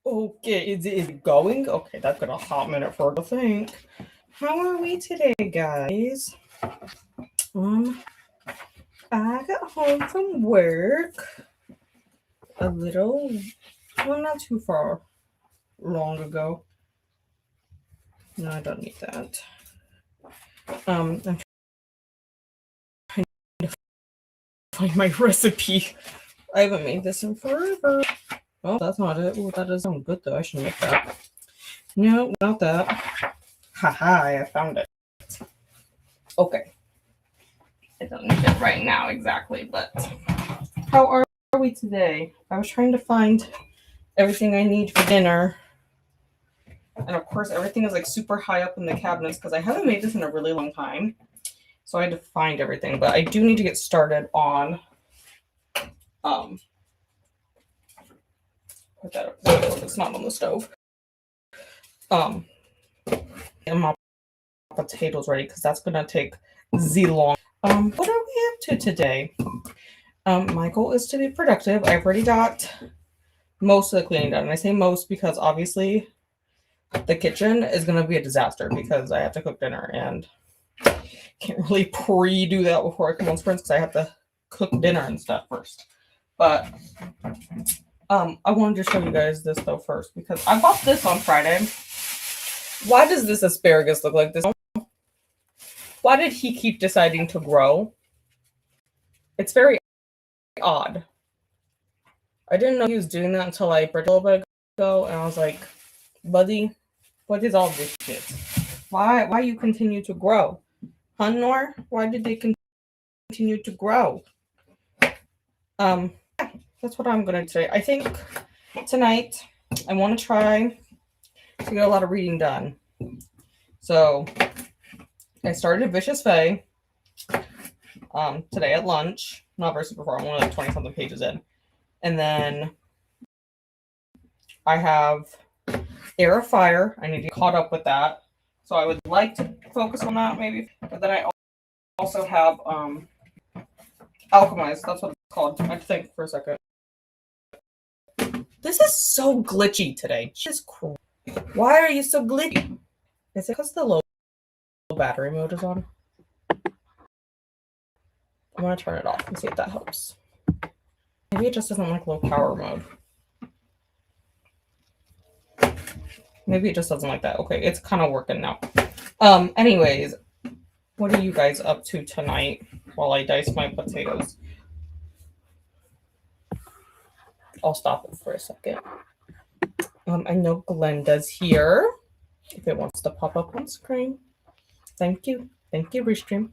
Okay, is it going? Okay, that's got a hot minute for it to think. How are we today, guys? I got home from work a little, well, not too far long ago. No, I don't need that. I'm trying to find my recipe. I haven't made this in forever. Oh, that's not it. Oh, that does sound good though. I should make that. No, not that. Haha, I found it. Okay. I don't need it right now exactly, but how are we today? I was trying to find everything I need for dinner. And of course, everything is like super high up in the cabinets because I haven't made this in a really long time. So I had to find everything. But I do need to get started on put that up there so it's not on the stove. And my potatoes ready because that's gonna take the long. What are we up to today? My goal is to be productive. I've already got most of the cleaning done. And I say most because obviously the kitchen is going to be a disaster because I have to cook dinner and can't really pre-do that before I come on sprints because I have to cook dinner and stuff first. But I wanted to show you guys this though first because I bought this on Friday. Why does this asparagus look like this? Why did he keep deciding to grow? It's very odd. I didn't know he was doing that until I read a little bit ago, and I was like, buddy, what is all this shit? Why you continue to grow? Huh, Nor? Why did they continue to grow? Yeah, that's what I'm gonna say. I think tonight I want to try to get a lot of reading done. So I started Vicious Fae today at lunch. Not very super far. I'm only like 20 something pages in. And then I have Air of Fire. I need to get caught up with that. So I would like to focus on that maybe. But then I also have Alchemize. That's what it's called. I have to think for a second. This is so glitchy today. Jesus Christ. Why are you so glitchy? Is it because the low battery mode is on? I'm going to turn it off and see if that helps. Maybe it just doesn't like low power mode. Maybe it just doesn't like that. Okay, it's kind of working now. Anyways, what are you guys up to tonight while I dice my potatoes? I'll stop it for a second. I know Glenda's here. If it wants to pop up on screen. Thank you. Thank you, Restream.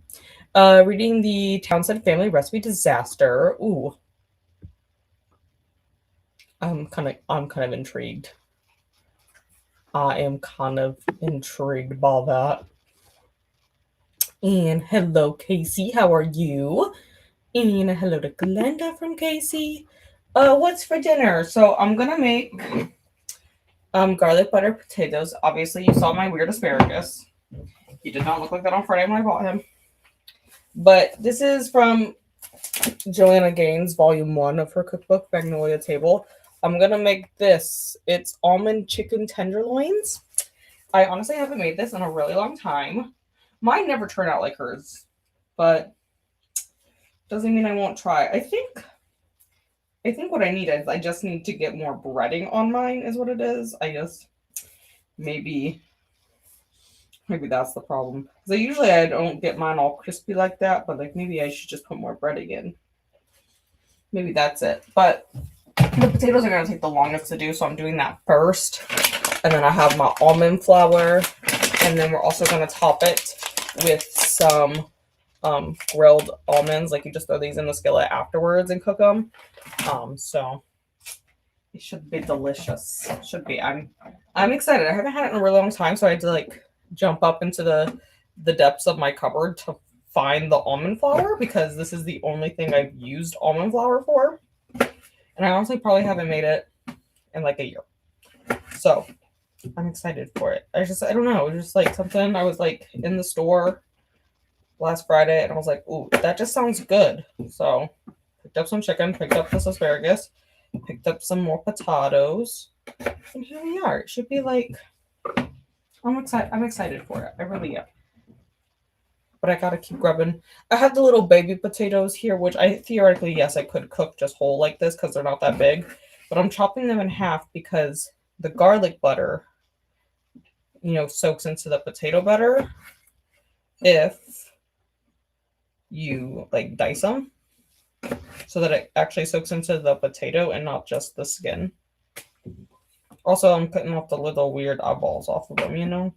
Reading the Townsend Family Recipe Disaster. Ooh. I'm kind of intrigued. I am kind of intrigued by that. And hello, Casey. How are you? And hello to Glenda from Casey. What's for dinner? So I'm gonna make garlic butter potatoes. Obviously, you saw my weird asparagus. He did not look like that on Friday when I bought him. But this is from Joanna Gaines, Volume 1 of her cookbook, Magnolia Table. I'm going to make this. It's almond chicken tenderloins. I honestly haven't made this in a really long time. Mine never turn out like hers, but doesn't mean I won't try. I think what I need is I just need to get more breading on mine is what it is. I just maybe that's the problem. Because usually I don't get mine all crispy like that, but like maybe I should just put more breading in. Maybe that's it. But the potatoes are going to take the longest to do, so I'm doing that first. And then I have my almond flour. And then we're also going to top it with some grilled almonds. Like you just throw these in the skillet afterwards and cook them. So it should be delicious. Should be. I'm excited. I haven't had it in a really long time, so I had to like jump up into the depths of my cupboard to find the almond flour because this is the only thing I've used almond flour for. And I honestly probably haven't made it in like a year. So I'm excited for it. I don't know. It was just like something I was like in the store last Friday and I was like, ooh, that just sounds good. So picked up some chicken, picked up this asparagus, picked up some more potatoes. And here we are. It should be like, I'm excited for it. I really am. But I gotta keep grubbing. I have the little baby potatoes here, which I theoretically, yes, I could cook just whole like this because they're not that big. But I'm chopping them in half because the garlic butter, soaks into the potato butter if you like dice them so that it actually soaks into the potato and not just the skin. Also, I'm cutting off the little weird eyeballs off of them.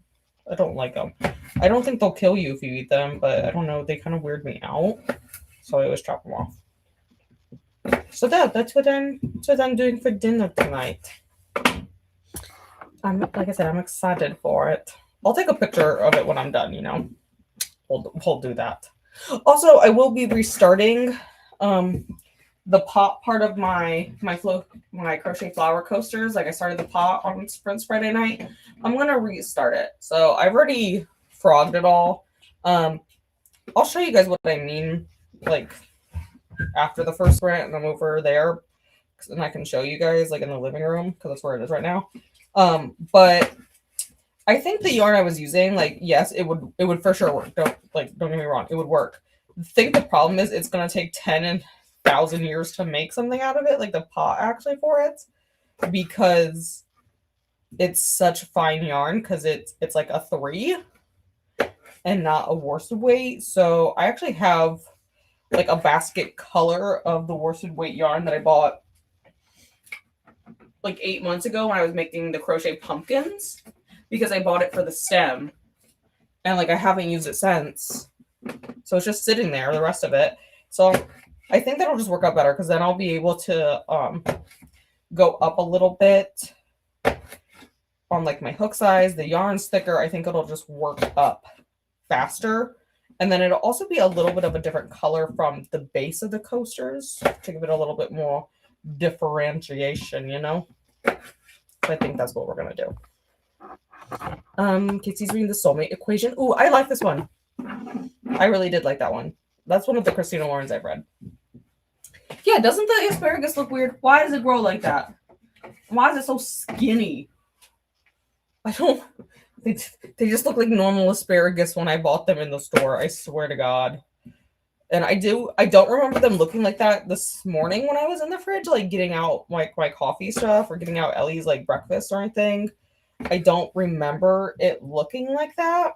I don't like them. I don't think they'll kill you if you eat them, but I don't know. They kind of weird me out. So I always chop them off. So that's what I'm doing for dinner tonight. Like I said, I'm excited for it. I'll take a picture of it when I'm done, We'll do that. Also, I will be restarting the pot part of my crochet flower coasters. Like I started the pot on Sprints Friday night. I'm gonna restart it. So I've already frogged it all. I'll show you guys what I mean, like after the first sprint, and I'm over there, and I can show you guys like in the living room because that's where it is right now. But I think the yarn I was using, like, yes, it would for sure work. Don't get me wrong, it would work. I think the problem is it's gonna take 10,000 years to make something out of it, like the pot actually for it, because it's such fine yarn because it's like a 3 and not a worsted weight. So I actually have like a basket color of the worsted weight yarn that I bought like 8 months ago when I was making the crochet pumpkins, because I bought it for the stem and like I haven't used it since. So it's just sitting there, the rest of it. So I think that'll just work out better because then I'll be able to go up a little bit on like my hook size. The yarn's thicker. I think it'll just work up faster. And then it'll also be a little bit of a different color from the base of the coasters to give it a little bit more differentiation, So I think that's what we're going to do. Casey's reading the soulmate equation. Ooh, I like this one. I really did like that one. That's one of the Christina Laurens I've read. Yeah, doesn't the asparagus look weird? Why does it grow like that? Why is it so skinny? I don't... They just look like normal asparagus when I bought them in the store. I swear to God. And I don't remember them looking like that this morning when I was in the fridge, like getting out my coffee stuff or getting out Ellie's like breakfast or anything. I don't remember it looking like that.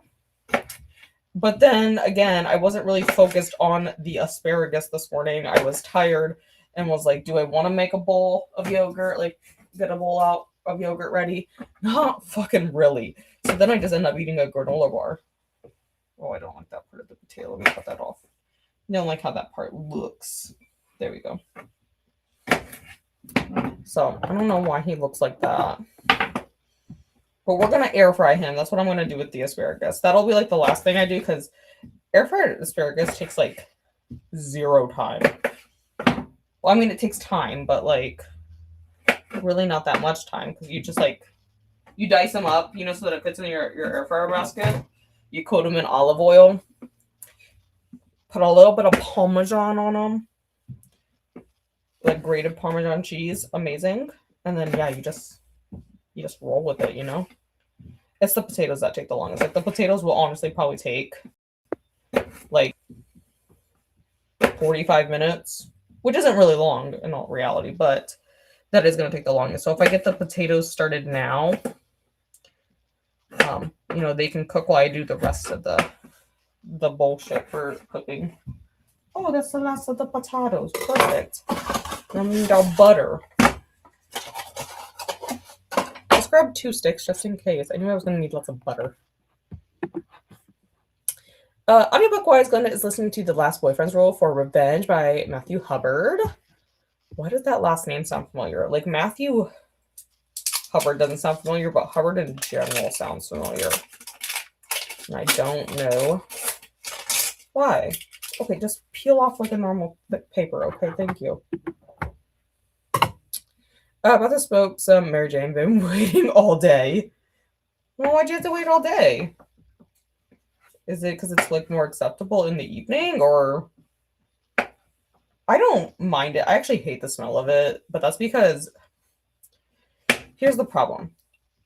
But then again, I wasn't really focused on the asparagus this morning. I was tired and was like, do I want to make a bowl of yogurt? Like get a bowl out of yogurt ready? Not fucking really. So then I just end up eating a granola bar. Oh, I don't like that part of the potato. Let me cut that off. I don't like how that part looks. There we go. So I don't know why he looks like that. But we're going to air fry him. That's what I'm going to do with the asparagus. That'll be like the last thing I do because air fried asparagus takes like 0 time. Well, I mean, it takes time, but like really not that much time because you just like, you dice them up, so that it fits in your air fryer basket. You coat them in olive oil. Put a little bit of Parmesan on them. Like grated Parmesan cheese. Amazing. And then, yeah, you just roll with it, It's the potatoes that take the longest. Like, the potatoes will honestly probably take, like, 45 minutes. Which isn't really long in all reality, but that is going to take the longest. So if I get the potatoes started now, they can cook while I do the rest of the bullshit for cooking. Oh, that's the last of the potatoes. Perfect. Then we need our butter. Let's grab 2 sticks just in case. I knew I was going to need lots of butter. Audiobook-wise, Glenda is listening to The Last Boyfriend's Rule for Revenge by Matthew Hubbard. Why does that last name sound familiar? Like, Matthew Hubbard doesn't sound familiar, but Hubbard in general sounds familiar. And I don't know why. Okay, just peel off like a normal paper. Okay, thank you. About to smoke some Mary Jane. Been waiting all day. Well, why'd you have to wait all day? Is it because it's like more acceptable in the evening, or? I don't mind it. I actually hate the smell of it, but that's because Here's the problem.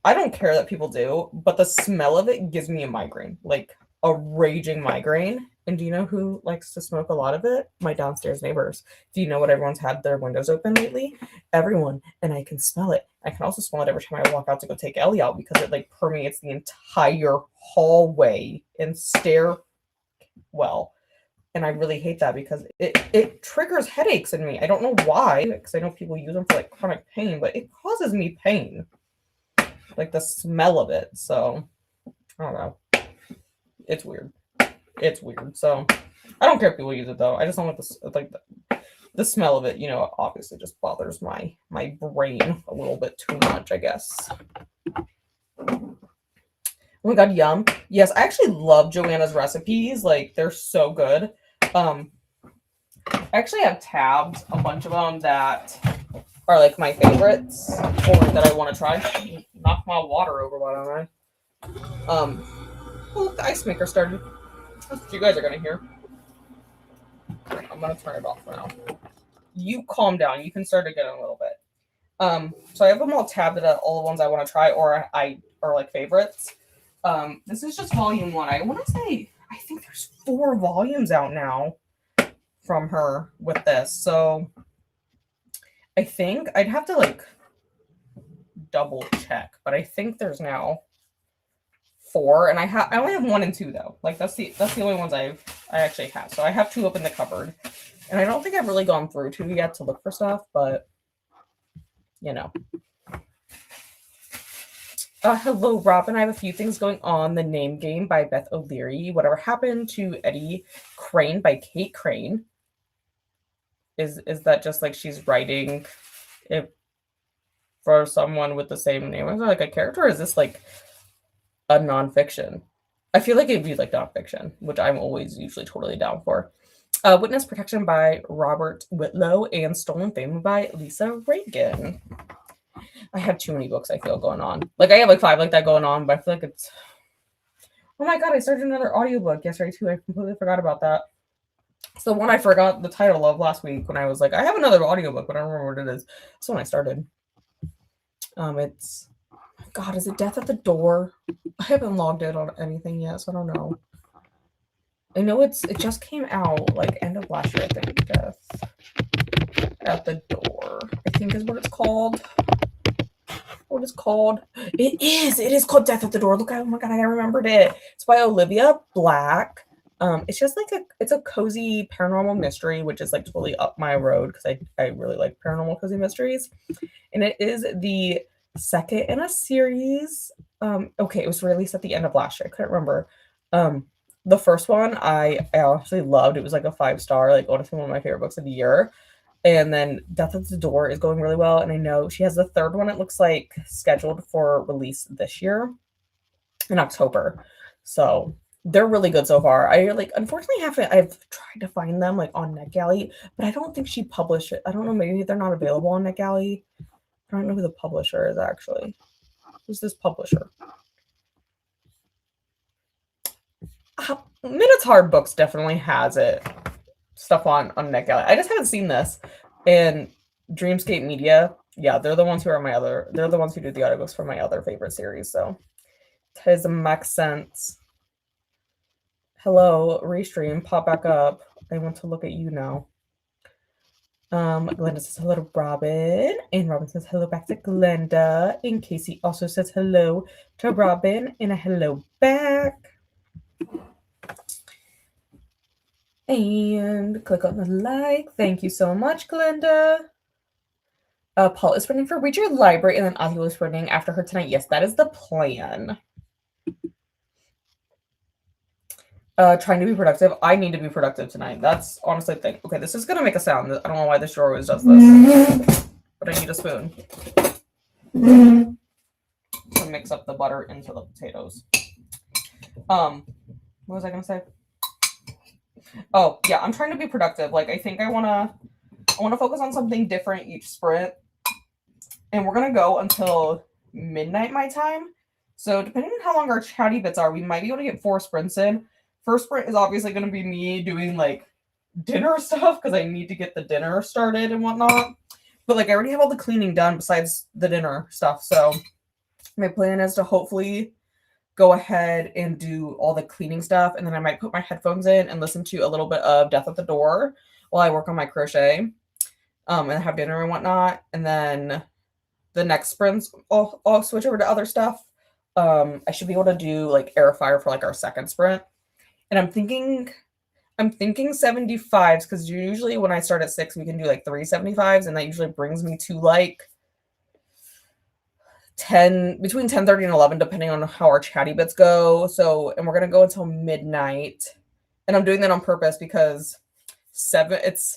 I don't care that people do, but the smell of it gives me a migraine, like a raging migraine. And do you know who likes to smoke a lot of it? My downstairs neighbors. Do you know what everyone's had their windows open lately? Everyone. And I can smell it. I can also smell it every time I walk out to go take Ellie out because it like permeates the entire hallway and stairwell. And I really hate that because it triggers headaches in me. I don't know why, because I know people use them for like chronic pain, but it causes me pain. Like the smell of it. So I don't know. It's weird. It's weird. So I don't care if people use it though. I just don't like the smell of it, you know, obviously just bothers my brain a little bit too much, I guess. Oh my god, yum. Yes, I actually love Joanna's recipes. Like they're so good. I actually have tabs, a bunch of them that are like my favorites or that I want to try. Knock my water over, why don't I? Oh, the ice maker started. That's what you guys are gonna hear. I'm gonna turn it off now. You calm down. You can start again in a little bit. So I have them all tabbed at all the ones I want to try or I are like favorites. This is just volume 1. I want to say I think there's 4 volumes out now from her with this. So I think I'd have to like double check, but I think there's now 4, and I only have 1 and 2 though. Like that's the only ones I actually have. So I have 2 up in the cupboard, and I don't think I've really gone through 2 yet to look for stuff, but you know. Hello, Robin. I have a few things going on. The Name Game by Beth O'Leary. Whatever Happened to Eddie Crane by Kate Crane. Is that just like she's writing it for someone with the same name? Is it like a character, or is this like a nonfiction? I feel like it'd be like nonfiction, which I'm always usually totally down for. Witness Protection by Robert Whitlow and Stolen Fame by Lisa Reagan. I have too many books I feel going on. Like I have like 5 like that going on, but I feel like it's... Oh my god, I started another audiobook yesterday too. I completely forgot about that. It's the one I forgot the title of last week when I was like, I have another audiobook, but I don't remember what it is. That's when I started. It's... God, is it Death at the Door? I haven't logged in on anything yet, so I don't know. I know it just came out like end of last year, I think. Death at the Door, I think is what it's called. What it's called? It is called Death at the Door. Look, oh my god, I remembered it. It's by Olivia Black. It's just like it's a cozy paranormal mystery, which is like totally up my road because I really like paranormal cozy mysteries. And it is the second in a series. Okay, it was released at the end of last year. I couldn't remember. The first one I actually loved. It was like a 5-star, like honestly one of my favorite books of the year. And then Death at the Door is going really well. And I know she has the 3rd one, it looks like, scheduled for release this year in October. So they're really good so far. I like unfortunately I've tried to find them like on NetGalley, but I don't think she published it. I don't know, maybe they're not available on NetGalley. I don't know who the publisher is actually. Who's this publisher? Minotaur Books definitely has it. Stuff on NetGalley. I just haven't seen this. And Dreamscape Media, yeah, they're the ones who do the audiobooks for my other favorite series. So it does make sense. Hello, Restream, pop back up. I want to look at you now. Glenda says hello to Robin, and Robin says hello back to Glenda, and Casey also says hello to Robin, and a hello back. And click on the like. Thank you so much, Glenda. Paul is running for Read Your Library, and then Ozzy was running after her tonight. Yes, that is the plan. Trying to be productive. I need to be productive tonight. That's honestly the thing. Okay, this is going to make a sound. I don't know why this drawer always does this. But I need a spoon to mix up the butter into the potatoes. What was I going to say? Oh, yeah, I'm trying to be productive. Like, I think I want to focus on something different each sprint. And we're going to go until midnight my time. So depending on how long our chatty bits are, we might be able to get 4 sprints in. First sprint is obviously going to be me doing like dinner stuff because I need to get the dinner started and whatnot. But like I already have all the cleaning done besides the dinner stuff. So my plan is to hopefully go ahead and do all the cleaning stuff, and then I might put my headphones in and listen to a little bit of Death at the Door while I work on my crochet, and have dinner and whatnot. And then the next sprints, I'll switch over to other stuff. I should be able to do like air fire for like our second sprint, and I'm thinking 75s because usually when I start at 6, we can do like 375s, and that usually brings me to like 10, between 10:30 and 11, depending on how our chatty bits go. So, and we're gonna go until midnight, and I'm doing that on purpose because it's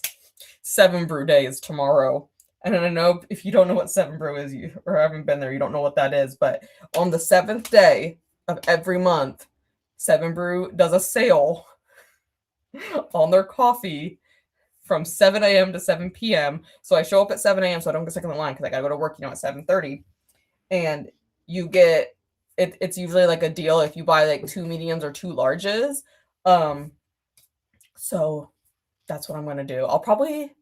7 brew days tomorrow. And I know if you don't know what 7 brew is, or haven't been there, you don't know what that is. But on the 7th day of every month, 7 brew does a sale on their coffee from 7 a.m. to 7 p.m. So I show up at 7 a.m. so I don't get stuck in the line because I gotta go to work, at 7:30. And you get it's usually like a deal if you buy like 2 mediums or 2 larges. So that's what I'm gonna do. I'll probably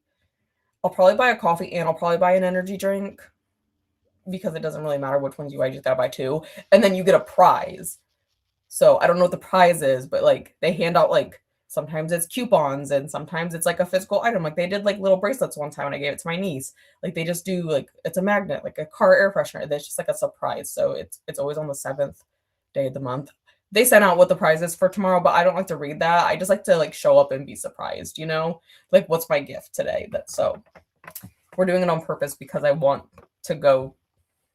buy a coffee, and I'll probably buy an energy drink because it doesn't really matter which ones you buy. You just gotta buy 2, and then you get a prize. So I don't know what the prize is, but like they hand out like sometimes it's coupons and sometimes it's like a physical item. Like they did like little bracelets one time and I gave it to my niece. Like they just do like it's a magnet, like a car air freshener. That's just like a surprise. So it's always on the 7th day of the month. They sent out what the prize is for tomorrow, but I don't like to read that. I just like to like show up and be surprised, Like what's my gift today? So we're doing it on purpose because I want to go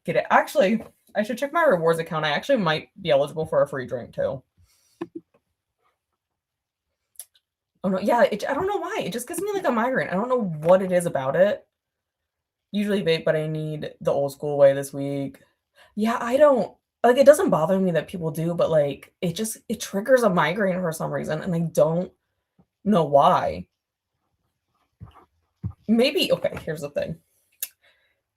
get it. Actually, I should check my rewards account. I actually might be eligible for a free drink too. Oh no, yeah, I don't know why. It just gives me like a migraine. I don't know what it is about it. Usually vape, but I need the old school way this week. Yeah, I don't like it doesn't bother me that people do, but like it triggers a migraine for some reason, and I don't know why. Maybe okay, here's the thing.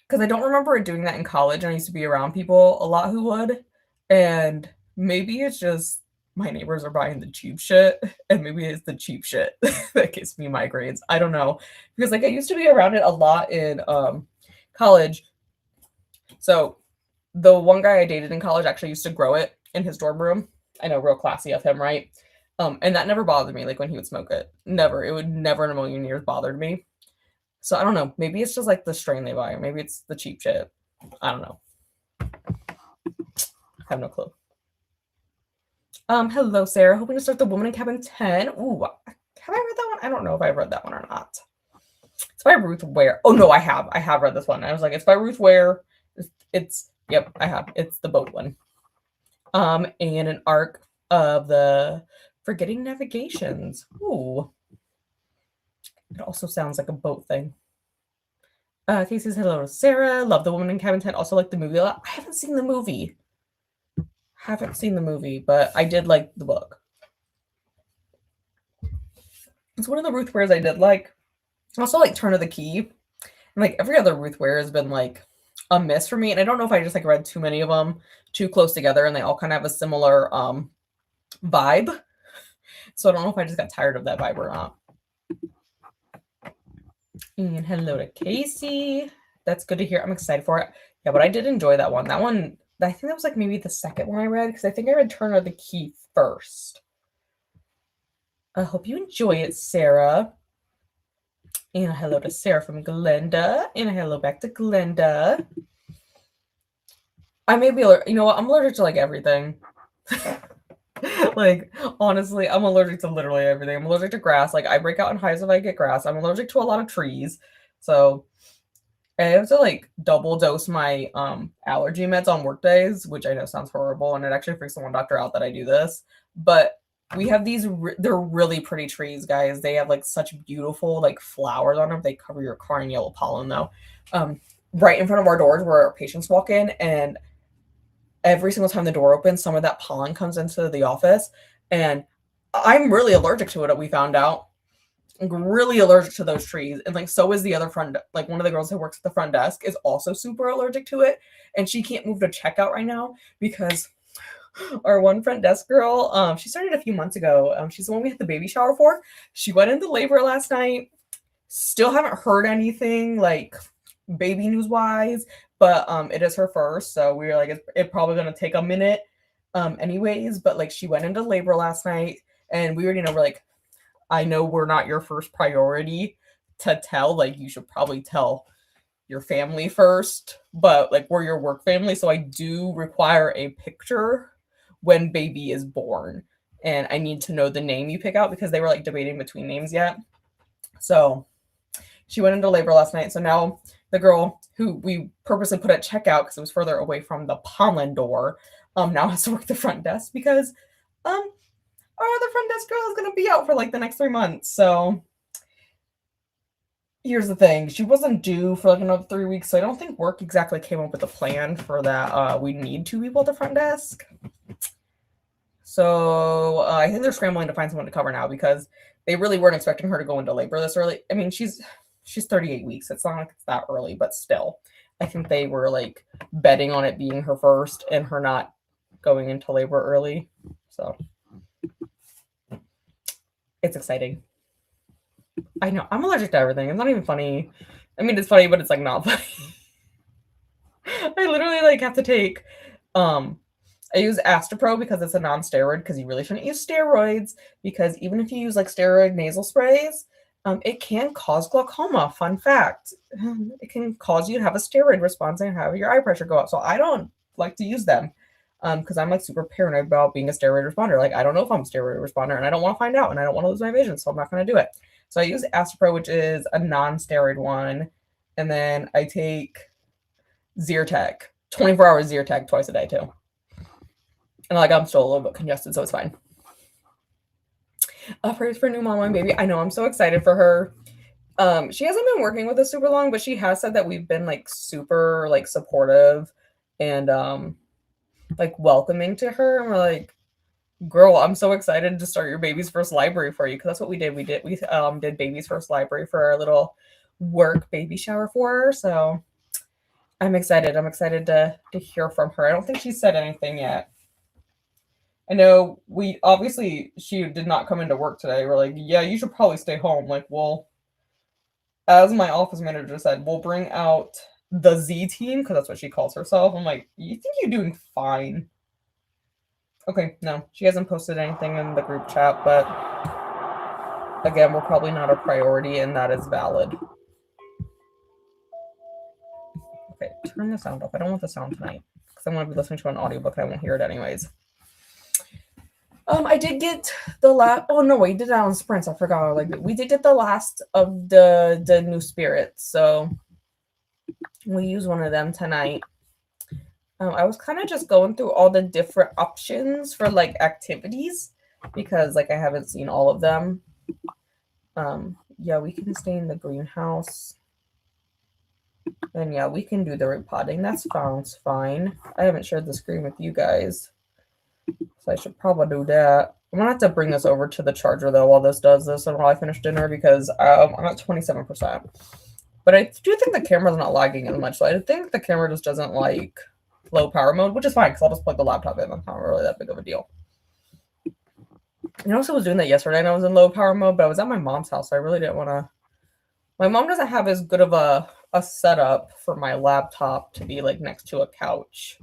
Because I don't remember it doing that in college, and I used to be around people a lot who would. And maybe it's just my neighbors are buying the cheap shit, and maybe it's the cheap shit that gives me migraines. I don't know. Because like I used to be around it a lot in college. So the one guy I dated in college actually used to grow it in his dorm room. I know, real classy of him, right? And that never bothered me, like when he would smoke it. Never. It would never in a million years bothered me. So I don't know. Maybe it's just like the strain they buy, or maybe it's the cheap shit. I don't know. I have no clue. Hello, Sarah. Hoping to start The Woman in Cabin 10. Ooh, have I read that one? I don't know if I read that one or not. It's by Ruth Ware. Oh no, I have. I have read this one. I was like, it's by Ruth Ware. Yep, I have. It's the boat one. And an arc of the Forgetting Navigations. Ooh. It also sounds like a boat thing. Casey says hello to Sarah. Love The Woman in Cabin 10. Also like the movie a lot. I haven't seen the movie. But I did like the book. It's one of the Ruth Wares I did like. Also like Turn of the Key. And like every other Ruth Ware has been like a miss for me. And I don't know if I just like read too many of them too close together, and they all kind of have a similar vibe. So I don't know if I just got tired of that vibe or not. And hello to Casey. That's good to hear. I'm excited for it. Yeah, but I did enjoy that one. That one, I think that was like maybe the second one I read, because I think I read Turn of the Key first. I hope you enjoy it, Sarah. And a hello to Sarah from Glenda. And a hello back to Glenda. I may be allergic. You know what? I'm allergic to like everything. Like, honestly, I'm allergic to literally everything. I'm allergic to grass. Like, I break out in hives if I get grass. I'm allergic to a lot of trees. So I have to like double dose my allergy meds on work days, which I know sounds horrible, and it actually freaks the one doctor out that I do this. But we have these they're really pretty trees, guys. They have like such beautiful like flowers on them. They cover your car in yellow pollen though. Right in front of our doors where our patients walk in, and every single time the door opens, some of that pollen comes into the office, and I'm really allergic to it. We found out. Really allergic to those trees, and like so is the other front, like one of the girls who works at the front desk is also super allergic to it, and she can't move to checkout right now because our one front desk girl, she started a few months ago. She's the one we had the baby shower for. She went into labor last night. Still haven't heard anything like baby news wise, but it is her first, so we were like, it's probably gonna take a minute, anyways. But like, she went into labor last night, and we already know, we're like, I know we're not your first priority to tell. Like, you should probably tell your family first, but like, we're your work family, so I do require a picture when baby is born, and I need to know the name you pick out because they were like debating between names yet. So she went into labor last night, so now the girl who we purposely put at checkout because it was further away from the pollen door, now has to work the front desk because our other front desk girl is gonna be out for like the next 3 months. So here's the thing, she wasn't due for like another 3 weeks, so I don't think work exactly came up with a plan for that. We need 2 people at the front desk. So I think they're scrambling to find someone to cover now because they really weren't expecting her to go into labor this early. I mean, she's 38 weeks. It's not like it's that early, but still, I think they were like betting on it being her first and her not going into labor early. So it's exciting. I know, I'm allergic to everything. It's not even funny. I mean, it's funny, but it's like not funny. I literally like have to take I use Astapro because it's a non-steroid, because you really shouldn't use steroids, because even if you use like steroid nasal sprays, it can cause glaucoma. Fun fact. It can cause you to have a steroid response and have your eye pressure go up. So I don't like to use them because I'm like super paranoid about being a steroid responder. Like, I don't know if I'm a steroid responder, and I don't want to find out, and I don't want to lose my vision, so I'm not going to do it. So I use Astapro, which is a non-steroid one, and then I take Zyrtec, 24-hour Zyrtec twice a day too. And like, I'm still a little bit congested, so it's fine. Prayers for new mama and baby. I know, I'm so excited for her. She hasn't been working with us super long, but she has said that we've been like super like supportive and like welcoming to her. And we're like, girl, I'm so excited to start your baby's first library for you, because that's what we did. We did baby's first library for our little work baby shower for her. So I'm excited. I'm excited to hear from her. I don't think she said anything yet. I know we obviously, she did not come into work today. We're like, yeah, you should probably stay home. Like, well, as my office manager said, we'll bring out the Z team, because that's what she calls herself. I'm like, you think you're doing fine? Okay, no, she hasn't posted anything in the group chat, but again, we're probably not a priority, and that is valid. Okay, turn the sound off. I don't want the sound tonight because I'm going to be listening to an audiobook and I won't hear it anyways. I did get the last. Oh no, we did that on sprints. I forgot. Like, we did get the last of the new spirits, so we use one of them tonight. I was kind of just going through all the different options for like activities because like I haven't seen all of them. Yeah, we can stay in the greenhouse. And yeah, we can do the repotting. That sounds fine. I haven't shared the screen with you guys, so I should probably do that. I'm gonna have to bring this over to the charger though while this does this and while I finish dinner, because I'm at 27%. But I do think the camera's not lagging as much, so I think the camera just doesn't like low power mode, which is fine because I'll just plug the laptop in. That's not really that big of a deal. You know, I was doing that yesterday and I was in low power mode, but I was at my mom's house, so I really didn't want to. My mom doesn't have as good of a setup for my laptop to be like next to a couch,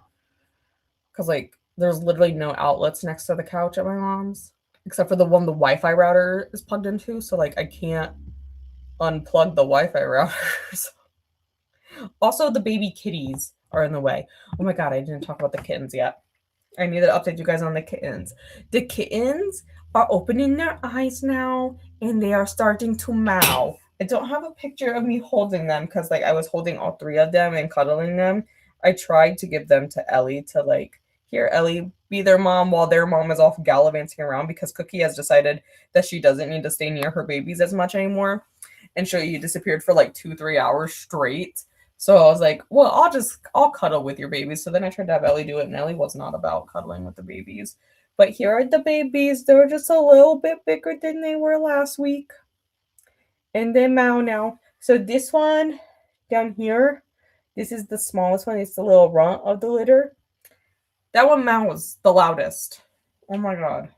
because like there's literally no outlets next to the couch at my mom's except for the one the Wi-Fi router is plugged into, so like I can't unplug the Wi-Fi routers. Also, the baby kitties are in the way. Oh my god, I didn't talk about the kittens yet. I need to update you guys on the kittens. The kittens are opening their eyes now and they are starting to meow. I don't have a picture of me holding them because like I was holding all three of them and cuddling them. I tried to give them to Ellie to like, here, Ellie, be their mom while their mom is off gallivanting around, because Cookie has decided that she doesn't need to stay near her babies as much anymore. And she disappeared for like 2-3 hours straight. So I was like, well, I'll cuddle with your babies. So then I tried to have Ellie do it, and Ellie was not about cuddling with the babies. But here are the babies. They're just a little bit bigger than they were last week. And they meow now. So this one down here, this is the smallest one. It's the little runt of the litter. That one meows the loudest. Oh my god.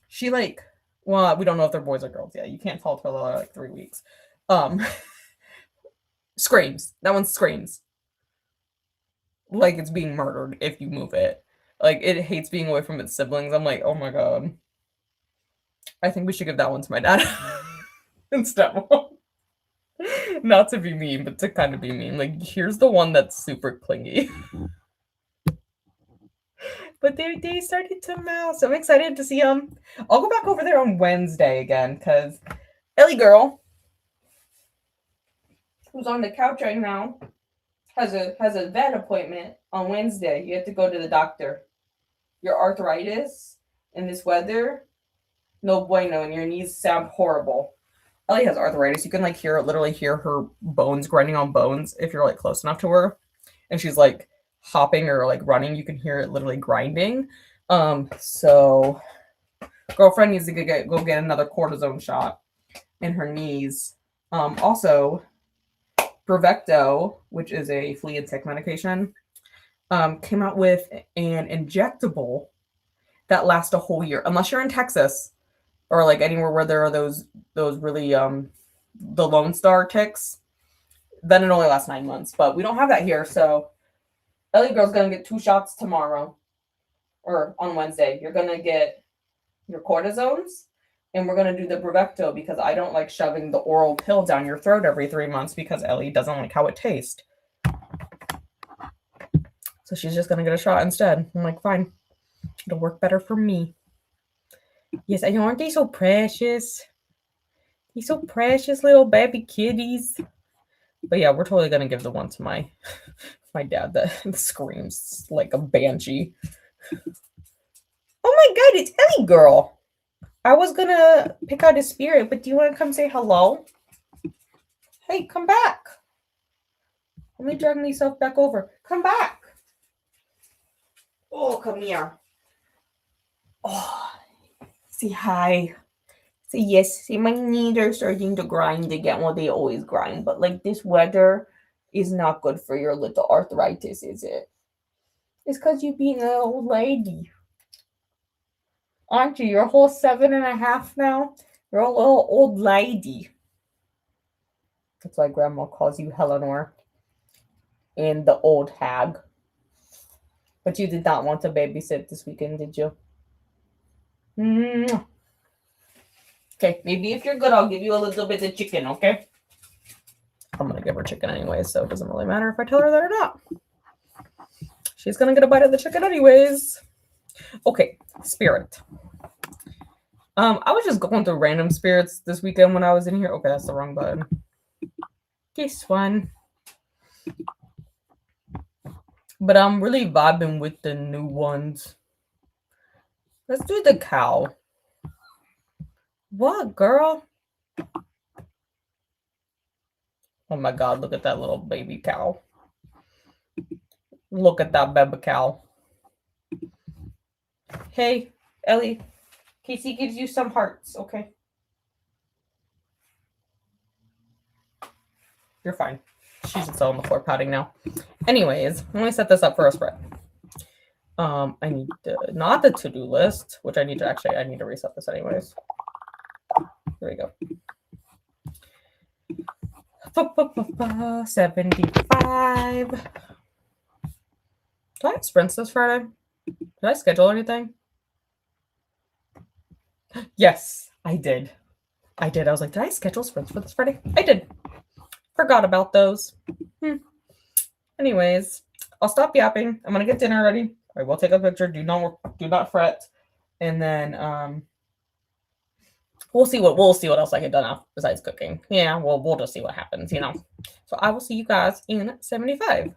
She like, well, we don't know if they're boys or girls yet. You can't tell till they're like 3 weeks. Screams. That one screams. Like it's being murdered if you move it. Like it hates being away from its siblings. I'm like, oh my god. I think we should give that one to my dad instead. Not to be mean, but to kind of be mean. Like, here's the one that's super clingy. But they started to mouse. I'm excited to see them. I'll go back over there on Wednesday again, because Ellie girl, who's on the couch right now, has a vet appointment on Wednesday. You have to go to the doctor. Your arthritis in this weather, no bueno, and your knees sound horrible. Ellie has arthritis. You can like literally hear her bones grinding on bones if you're like close enough to her, and she's like hopping or like running. You can hear it literally grinding. So girlfriend needs to go get another cortisone shot in her knees. Also, Bravecto, which is a flea and tick medication, came out with an injectable that lasts a whole year, unless you're in Texas or like anywhere where there are those really the Lone Star ticks. Then it only lasts 9 months, but we don't have that here. So Ellie girl's gonna get 2 shots tomorrow or on Wednesday. You're gonna get your cortisones, and we're gonna do the Bravecto because I don't like shoving the oral pill down your throat every 3 months because Ellie doesn't like how it tastes. So she's just gonna get a shot instead. I'm like, fine, it'll work better for me. Yes, I know, aren't they so precious? These so precious little baby kitties. But yeah, we're totally gonna give the one to my dad that screams like a banshee. Oh my god, it's Ellie girl. I was gonna pick out his spirit, but do you want to come say hello? Hey, come back. Let me drag myself back over. Come back. Oh, come here. Oh, say hi. Say yes. Say my knees are starting to grind again. Well, they always grind, but like this weather is not good for your little arthritis, is it? It's because you're being an old lady. Aren't you? You're a whole 7.5 now. You're a little old lady. That's why Grandma calls you Eleanor and the old hag. But you did not want to babysit this weekend, did you? Mm. Okay, maybe if you're good, I'll give you a little bit of chicken, okay? I'm going to give her chicken anyway, so it doesn't really matter if I tell her that or not. She's going to get a bite of the chicken anyways. Okay, spirit. I was just going through random spirits this weekend when I was in here. Okay, that's the wrong button. This one. But I'm really vibing with the new ones. Let's do the cow. What, girl? Oh my god, look at that little baby cow. Look at that baby cow. Hey, Ellie. Casey gives you some hearts, okay? You're fine. She's just on the floor potting now. Anyways, let me set this up for a spread. I need not the to-do list, which I need to reset this anyways. Here we go. 75. Do I have sprints this Friday? Did I schedule anything? Yes, I did. I was like, did I schedule sprints for this Friday? I did. Forgot about those. Anyways, I'll stop yapping. I'm gonna get dinner ready. I will take a picture. Do not fret. And then we'll see what else I get done now besides cooking. Yeah, we'll just see what happens, you know. So I will see you guys in 75.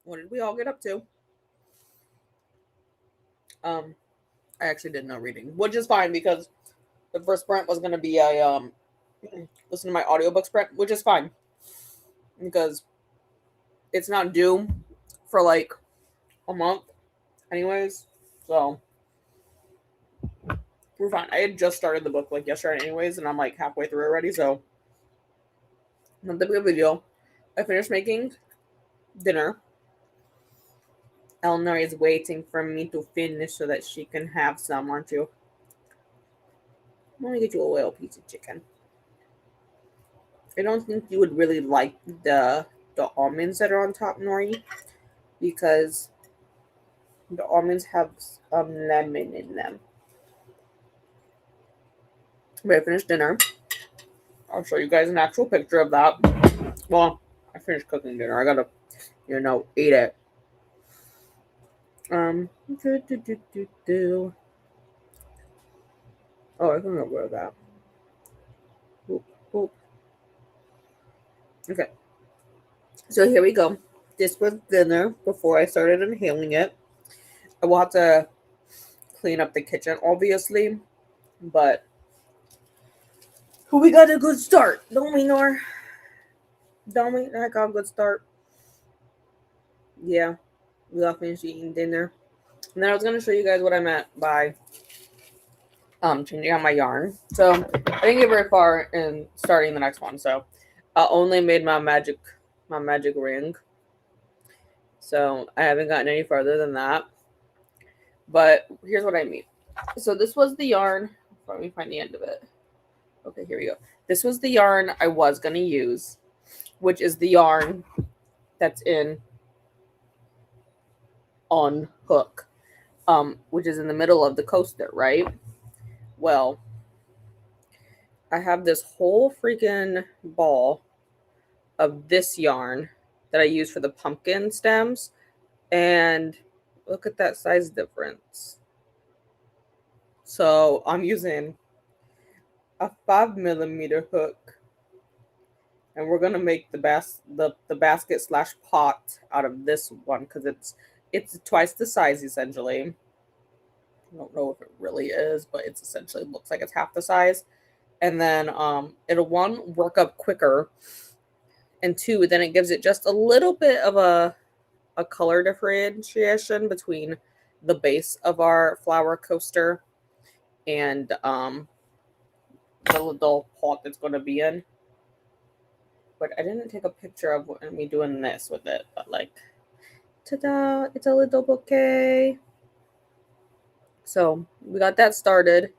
what did we all get up to? I actually did no reading, which is fine because the first sprint was going to be a listen to my audiobook sprint, which is fine because it's not due for like a month anyways, so we're fine. I had just started the book like yesterday anyways, and I'm like halfway through already, so not that big of a deal. I finished making dinner. Eleanor is waiting for me to finish so that she can have some, aren't you? I'm gonna get you a little piece of chicken. I don't think you would really like the almonds that are on top, Nori, because the almonds have lemon in them. But I finished dinner. I'll show you guys an actual picture of that. Well, I finished cooking dinner. I gotta, eat it. Oh, I don't know where that. Boop, boop. Okay. So here we go. This was dinner before I started inhaling it. I will have to clean up the kitchen, obviously, but we got a good start, don't we, Nor? Don't we? I got a good start. Yeah, we all finished eating dinner. And then I was going to show you guys what I meant by changing out my yarn. So I didn't get very far in starting the next one. So I only made my magic ring. So I haven't gotten any further than that. But here's what I mean. So this was the yarn. Let me find the end of it. Okay, here we go. This was the yarn I was going to use, which is the yarn that's in On Hook, which is in the middle of the coaster, right? Well, I have this whole freaking ball of this yarn that I use for the pumpkin stems, and look at that size difference. So I'm using a 5mm hook, and we're gonna make the basket / pot out of this one because it's twice the size essentially. I don't know if it really is, but it's essentially looks like it's half the size. And then it'll one work up quicker, and two, then it gives it just a little bit of a color differentiation between the base of our flower coaster and the little pot that's going to be in. But I didn't take a picture of me doing this with it, but like, ta-da, it's a little bouquet. So we got that started.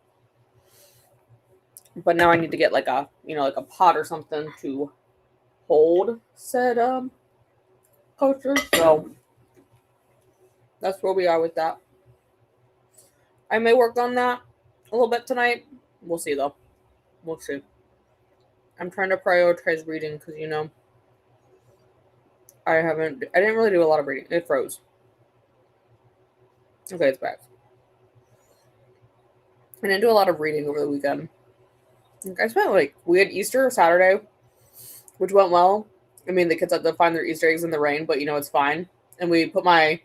But now I need to get like a pot or something to hold said coaster. So that's where we are with that. I may work on that a little bit tonight. We'll see though. We'll see. I'm trying to prioritize reading because I didn't really do a lot of reading. It froze. Okay, it's back. I didn't do a lot of reading over the weekend. I spent we had Easter Saturday, which went well. I mean, the kids had to find their Easter eggs in the rain, but it's fine. And we put my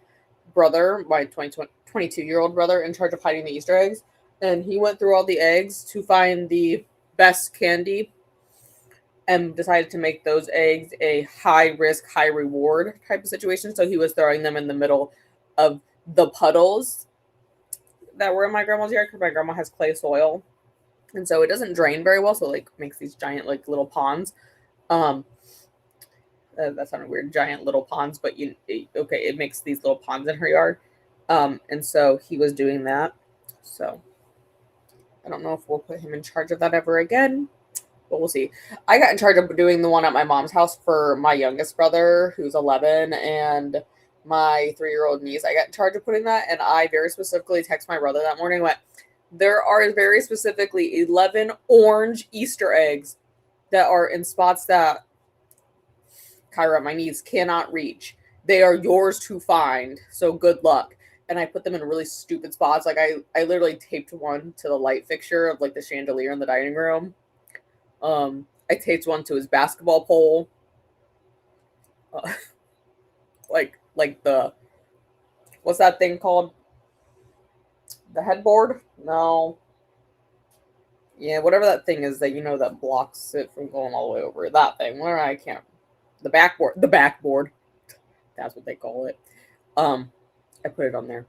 brother, my 22-year-old brother, in charge of hiding the Easter eggs. And he went through all the eggs to find the best candy and decided to make those eggs a high risk, high reward type of situation. So he was throwing them in the middle of the puddles that were in my grandma's yard because my grandma has clay soil. And so it doesn't drain very well. So makes these giant little ponds. That sounded weird, giant little ponds, but it makes these little ponds in her yard. And so he was doing that. So I don't know if we'll put him in charge of that ever again, but we'll see. I got in charge of doing the one at my mom's house for my youngest brother, who's 11, and my 3-year-old niece. I got in charge of putting that, and I very specifically texted my brother that morning, went, there are very specifically 11 orange Easter eggs that are in spots that Kyra, my niece, cannot reach. They are yours to find, so good luck. And I put them in really stupid spots. I literally taped one to the light fixture of the chandelier in the dining room. I taped one to his basketball pole. like the, what's that thing called? The headboard? No. Yeah, whatever that thing is that, that blocks it from going all the way over. That thing. Where I can't. The backboard. The backboard. That's what they call it. I put it on there.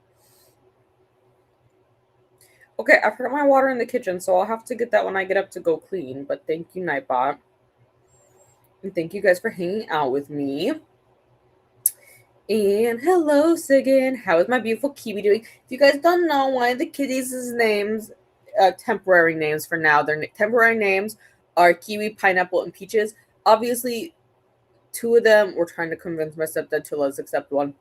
Okay, I forgot my water in the kitchen, so I'll have to get that when I get up to go clean. But thank you, Nightbot. And thank you guys for hanging out with me. And hello, Sigan. How is my beautiful Kiwi doing? If you guys don't know, one of the kitties' names, temporary names for now, their temporary names are Kiwi, Pineapple, and Peaches. Obviously, two of them we're trying to convince my stepdad to let us accept one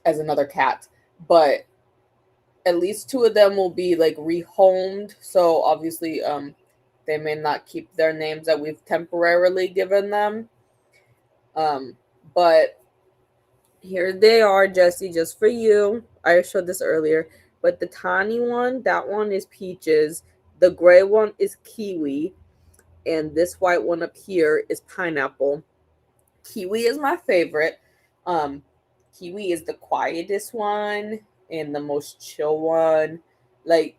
as another cat. But at least two of them will be like rehomed. So obviously, they may not keep their names that we've temporarily given them. But here they are, Jessie, just for you. I showed this earlier. But the tiny one, that one is Peaches. The gray one is Kiwi. And this white one up here is Pineapple. Kiwi is my favorite. Kiwi is the quietest one and the most chill one. Like,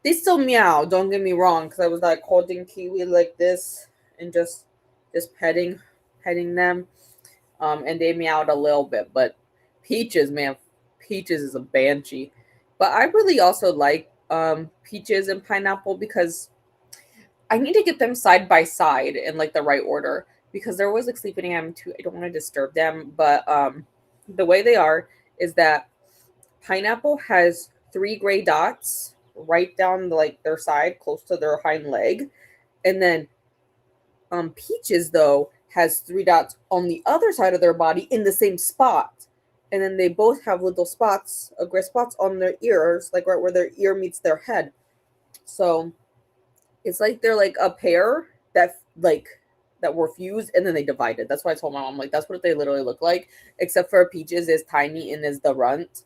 they still meow, don't get me wrong, because I was like holding Kiwi like this and just petting them. And they meowed a little bit, but Peaches, man, Peaches is a banshee. But I really also like Peaches and Pineapple because I need to get them side by side in like the right order because they're always like sleeping at them too. I don't want to disturb them, but the way they are is that Pineapple has 3 gray dots right down like their side, close to their hind leg, and then Peaches though has 3 dots on the other side of their body in the same spot. And then they both have little spots, gray spots on their ears, like right where their ear meets their head. So it's like they're like a pair that were fused and then they divided. That's why I told my mom, like, that's what they literally look like. Except for Peaches is tiny and is the runt.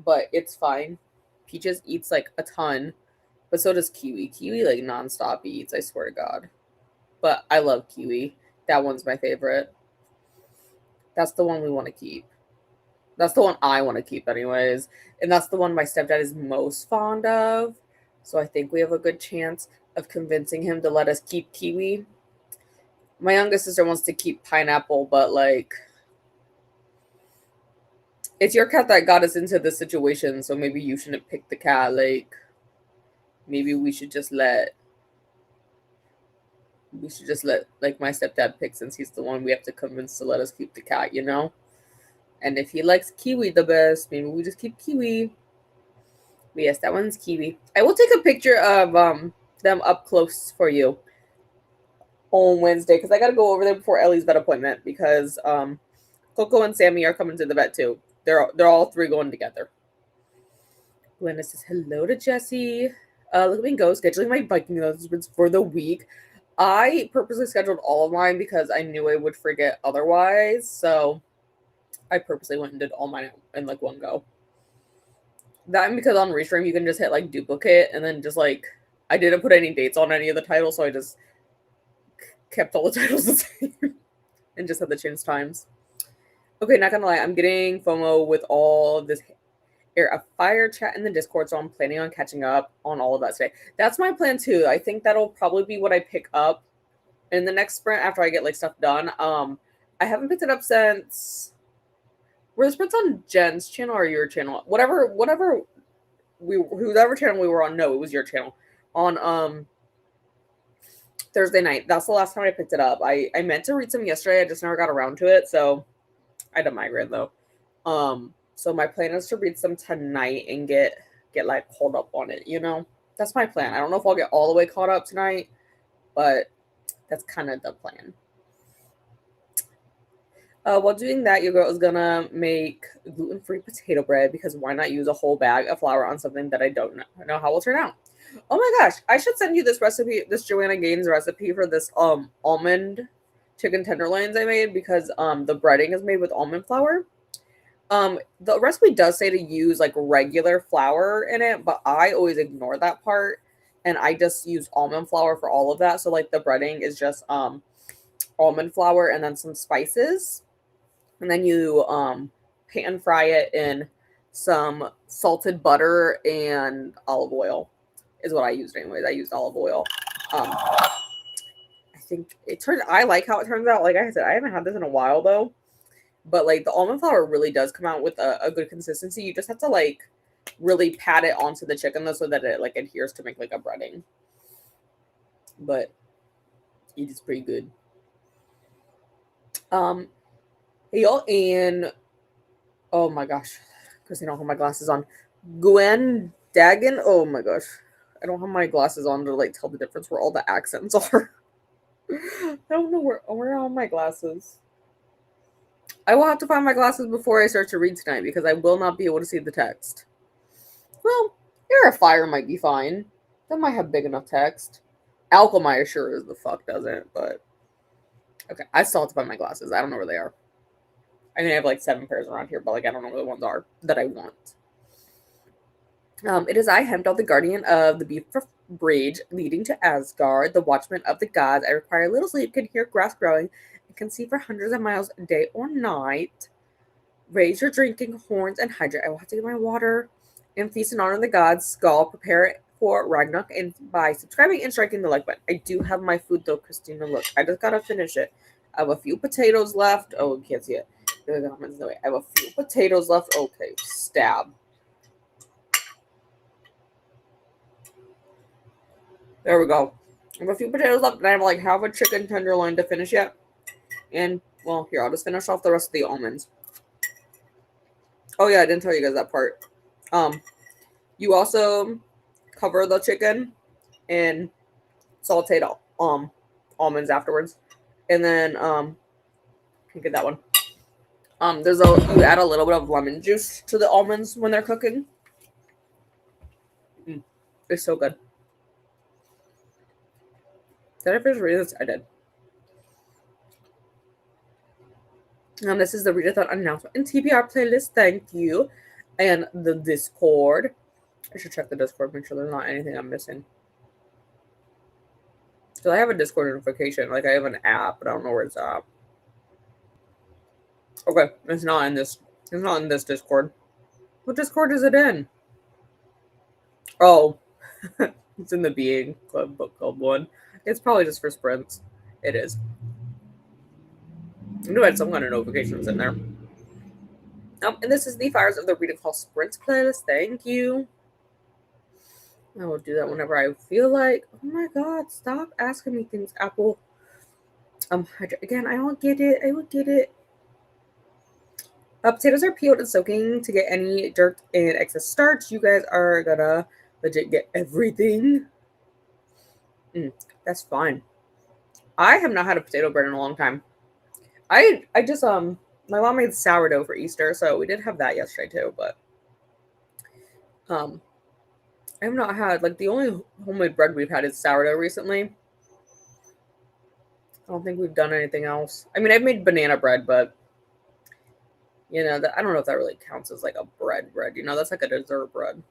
But it's fine. Peaches eats like a ton. But so does Kiwi. Kiwi like nonstop eats, I swear to God. But I love Kiwi. That one's my favorite. That's the one we want to keep. That's the one I want to keep anyways. And that's the one my stepdad is most fond of. So I think we have a good chance of convincing him to let us keep Kiwi. My youngest sister wants to keep Pineapple, but like, it's your cat that got us into this situation, so maybe you shouldn't pick the cat. Like, maybe we should just let like my stepdad pick, since he's the one we have to convince to let us keep the cat, you know? And if he likes Kiwi the best, maybe we just keep Kiwi. But yes, that one's Kiwi. I will take a picture of them up close for you on Wednesday because I gotta go over there before Ellie's vet appointment because Coco and Sammy are coming to the vet too. They're all 3 going together. Glenna says hello to Jessie. Look at me go, scheduling my biking husbands for the week. I purposely scheduled all of mine because I knew I would forget otherwise. So I purposely went and did all mine in like one go. That and because on Restream you can just hit like duplicate and then just like I didn't put any dates on any of the titles, so I just kept all the titles the same and just had to change times. Okay, not gonna lie, I'm getting FOMO with all of this air a fire chat in the Discord, so I'm planning on catching up on all of that today. That's my plan too. I think that'll probably be what I pick up in the next sprint after I get like stuff done. I haven't picked it up since were the sprints on Jen's channel or your channel? Whatever whoever channel we were on, no, it was your channel. On Thursday night. That's the last time I picked it up. I meant to read some yesterday, I just never got around to it, so I had a migraine though. So my plan is to read some tonight and get like caught up on it, you know? That's my plan. I don't know if I'll get all the way caught up tonight, but that's kind of the plan. While doing that, your girl is gonna make gluten-free potato bread because why not use a whole bag of flour on something that I don't know how will turn out. Oh my gosh, I should send you this recipe, this Joanna Gaines recipe for this almond chicken tenderloins I made because the breading is made with almond flour. The recipe does say to use like regular flour in it, but I always ignore that part and I just use almond flour for all of that. So like the breading is just almond flour and then some spices. and then you pan fry it in some salted butter and olive oil is what I used anyways. I used olive oil. I think I like how it turns out. Like I said, I haven't had this in a while though. But like the almond flour really does come out with a good consistency. You just have to like really pat it onto the chicken though so that it like adheres to make like a breading. But it is pretty good. Hey y'all, and oh my gosh, because I don't have my glasses on. Gwen Dagan. Oh my gosh, I don't have my glasses on to like tell the difference where all the accents are. I don't know where are all my glasses. I will have to find my glasses before I start to read tonight because I will not be able to see the text. Well, Air of Fire might be fine. That might have big enough text. Alchemy sure as the fuck doesn't, but okay. I still have to find my glasses. I don't know where they are. I mean, I have like 7 pairs around here, but like I don't know where the ones are that I want. It is I, Heimdall, the guardian of the beautiful bridge leading to Asgard, the watchman of the gods. I require little sleep, can hear grass growing, and can see for hundreds of miles day or night. Raise your drinking horns and hydrate. I will have to get my water and feast in honor of the gods. Skull, prepare for Ragnarok and by subscribing and striking the like button. I do have my food though, Christina. Look, I just gotta finish it. I have a few potatoes left. Oh, you can't see it. I have a few potatoes left. Okay, stab. There we go. I have a few potatoes left, and I have like half a chicken tenderloin to finish yet. And well, here I'll just finish off the rest of the almonds. Oh yeah, I didn't tell you guys that part. You also cover the chicken in sauteed almonds afterwards, and then you get that one. You add a little bit of lemon juice to the almonds when they're cooking. It's so good. Did I finish reading this? I did. This is the Readathon announcement and TBR playlist. Thank you. And the Discord. I should check the Discord, make sure there's not anything I'm missing. So I have a Discord notification. Like I have an app, but I don't know where it's at. Okay, it's not in this. It's not in this Discord. What Discord is it in? Oh, it's in the Being Club book club one. It's probably just for sprints. It is. I knew I had some kind of notifications in there. And this is the Fires of the Reading Hall Sprints playlist. Thank you. I will do that whenever I feel like. Oh my god, stop asking me things, Apple. Again, I don't get it. I will get it. Potatoes are peeled and soaking to get any dirt and excess starch. You guys are gonna legit get everything. That's fine. I have not had a potato bread in a long time. I just my mom made sourdough for Easter, so we did have that yesterday too, but I have not had, like, the only homemade bread we've had is sourdough recently. I don't think we've done anything else. I mean, I've made banana bread, but you know, I don't know if that really counts as like a bread, you know, that's like a dessert bread.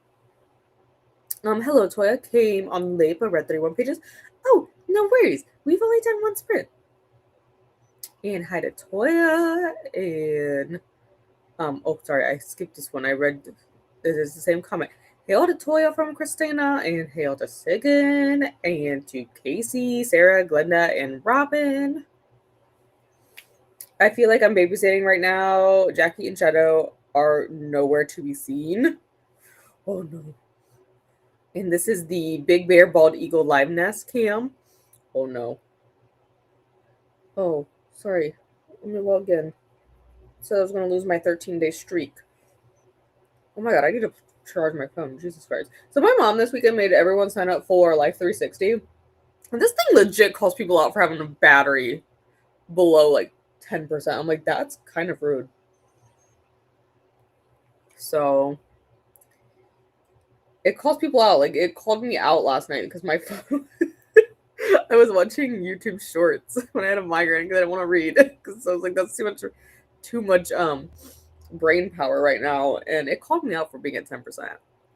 Hello, Toya came on late but read 31 pages. Oh, no worries. We've only done one sprint. And hi to Toya. And oh, sorry, I skipped this one. I read it is the same comment. Hail to Toya from Christina, and hail to Sigan, and to Casey, Sarah, Glenda, and Robin. I feel like I'm babysitting right now. Jackie and Shadow are nowhere to be seen. Oh no. And this is the Big Bear Bald Eagle Live Nest cam. Oh no. Oh, sorry. Let me log in. So I was going to lose my 13-day streak. Oh my god, I need to charge my phone. Jesus Christ. So my mom this weekend made everyone sign up for Life 360. And this thing legit calls people out for having a battery below like 10%. I'm like, that's kind of rude. So it calls people out. Like, it called me out last night because my phone... I was watching YouTube shorts when I had a migraine because I didn't want to read. Because I was like, that's too much brain power right now. And it called me out for being at 10%.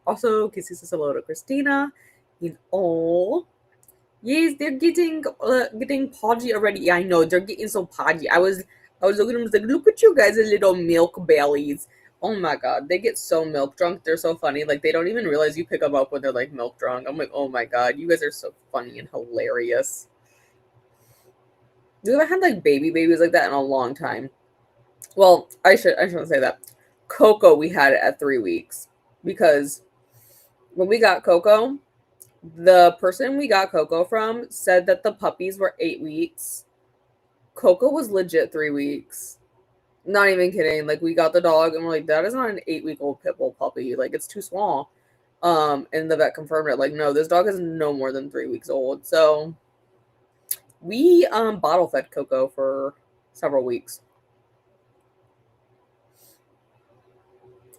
Also, Kissy says hello to Christina. And oh, yes, they're getting podgy already. Yeah, I know, they're getting so podgy. I was I was looking at them, was like, look at you guys, little milk bellies. Oh my god, they get so milk drunk. They're so funny. Like, they don't even realize you pick them up when they're like milk drunk. I'm like, oh my god, you guys are so funny and hilarious. We haven't had like babies like that in a long time. Well, I shouldn't say that. Coco, we had it at 3 weeks because when we got Coco, the person we got Coco from said that the puppies were 8 weeks. Coco was legit 3 weeks. Not even kidding. Like, we got the dog and we're like, that is not an 8-week-old pit bull puppy. Like, it's too small. And the vet confirmed it. Like, no, this dog is no more than 3 weeks old. So we bottle fed Coco for several weeks.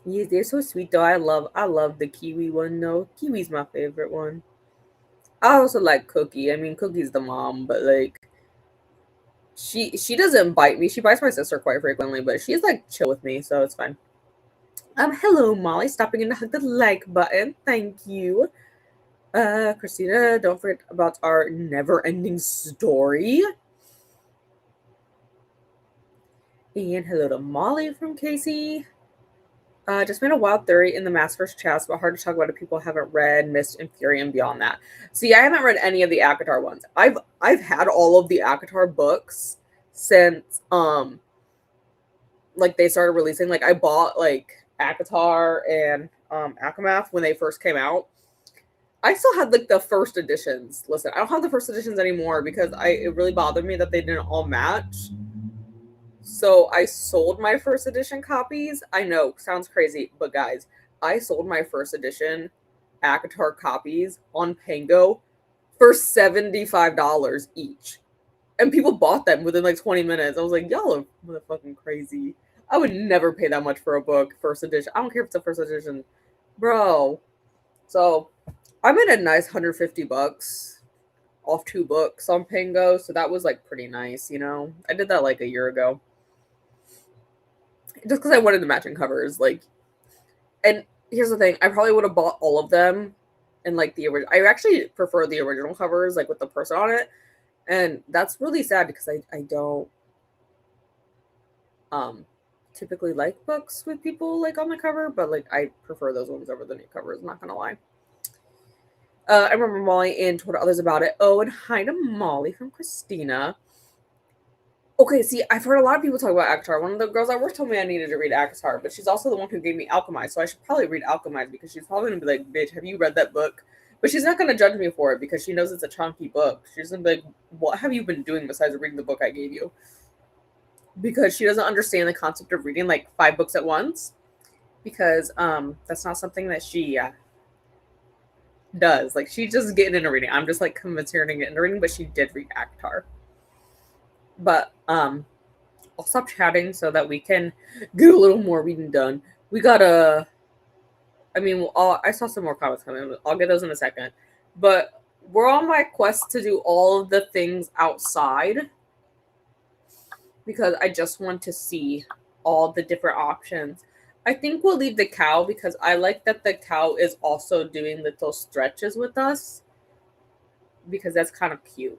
Yeah, they're so sweet though. I love the kiwi one though. Kiwi's my favorite one. I also like Cookie. I mean, Cookie's the mom, but like she doesn't bite me. She bites my sister quite frequently, but she's like chill with me, so it's fine. Hello Molly, stopping in to hug the like button. Thank you. Christina, don't forget about our never-ending story. And hello to Molly from Casey. Just made a wild theory in the Master's chest, but hard to talk about if people haven't read Mist and Fury and beyond that. See, I haven't read any of the ACOTAR ones. I've had all of the ACOTAR books since like they started releasing. Like I bought like ACOTAR and Akamath when they first came out. I still had like the first editions. Listen, I don't have the first editions anymore because it really bothered me that they didn't all match. So I sold my first edition copies. I know, sounds crazy, but guys, I sold my first edition ACOTAR copies on Pango for $75 each. And people bought them within like 20 minutes. I was like, y'all are motherfucking crazy. I would never pay that much for a book, first edition. I don't care if it's a first edition. Bro. So I made a nice $150 off 2 books on Pango. So that was like pretty nice, you know? I did that like a year ago. Just because I wanted the matching covers, like, and here's the thing, I probably would have bought all of them in like the original. I actually prefer the original covers, like with the person on it, and that's really sad because I don't typically like books with people like on the cover, but like I prefer those ones over the new covers. I'm not gonna lie. I remember Molly and told others about it. Oh, and hi to Molly from Christina. Okay, see, I've heard a lot of people talk about ACOTAR. One of the girls at work told me I needed to read ACOTAR, but she's also the one who gave me Alchemize, so I should probably read Alchemize because she's probably going to be like, bitch, have you read that book? But she's not going to judge me for it because she knows it's a chunky book. She's going to be like, what have you been doing besides reading the book I gave you? Because she doesn't understand the concept of reading like 5 books at once because that's not something that she does. Like, she's just getting into reading. I'm just like convincing her to get into reading, but she did read ACOTAR. But I'll stop chatting so that we can get a little more reading done. We got I saw some more comments coming. I'll get those in a second. But we're on my quest to do all of the things outside because I just want to see all the different options. I think we'll leave the cow because I like that the cow is also doing little stretches with us because that's kind of cute.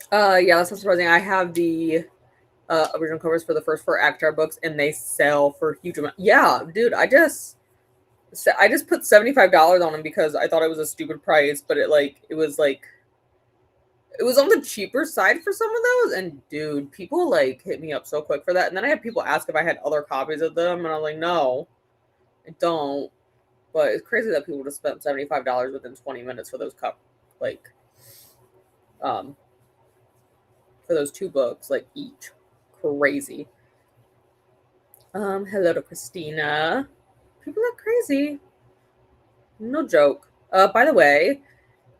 Yeah, that's not surprising. I have the original covers for the first 4 ACOTAR books, and they sell for huge amount. Yeah, dude, I just put $75 on them because I thought it was a stupid price, but it was on the cheaper side for some of those. And dude, people like hit me up so quick for that. And then I had people ask if I had other copies of them, and I'm like, no, I don't. But it's crazy that people just spent $75 within 20 minutes for those for those 2 books, like each. Crazy. Hello to Christina. People are crazy. No joke. By the way,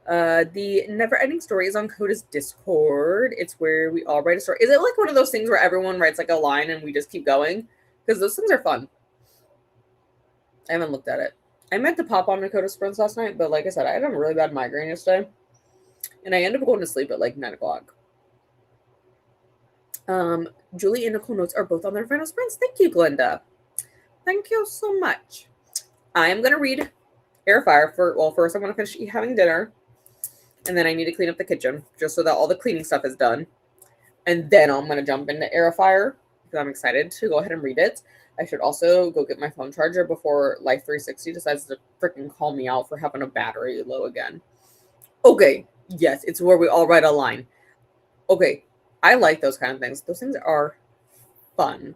the Never Ending Story is on Coda's Discord. It's where we all write a story. Is it like one of those things where everyone writes like a line and we just keep going? Because those things are fun. I haven't looked at it. I meant to pop on Dakota Sprints last night, but like I said, I had a really bad migraine yesterday. And I ended up going to sleep at like 9 o'clock. Julie and Nicole Notes are both on their final sprints. Thank you, Glenda. Thank you so much. I am going to read Air Fire. First, I'm going to finish having dinner. And then I need to clean up the kitchen just so that all the cleaning stuff is done. And then I'm going to jump into Air Fire because I'm excited to go ahead and read it. I should also go get my phone charger before Life 360 decides to freaking call me out for having a battery low again. Okay, yes, it's where we all write a line. Okay, I like those kind of things. Those things are fun.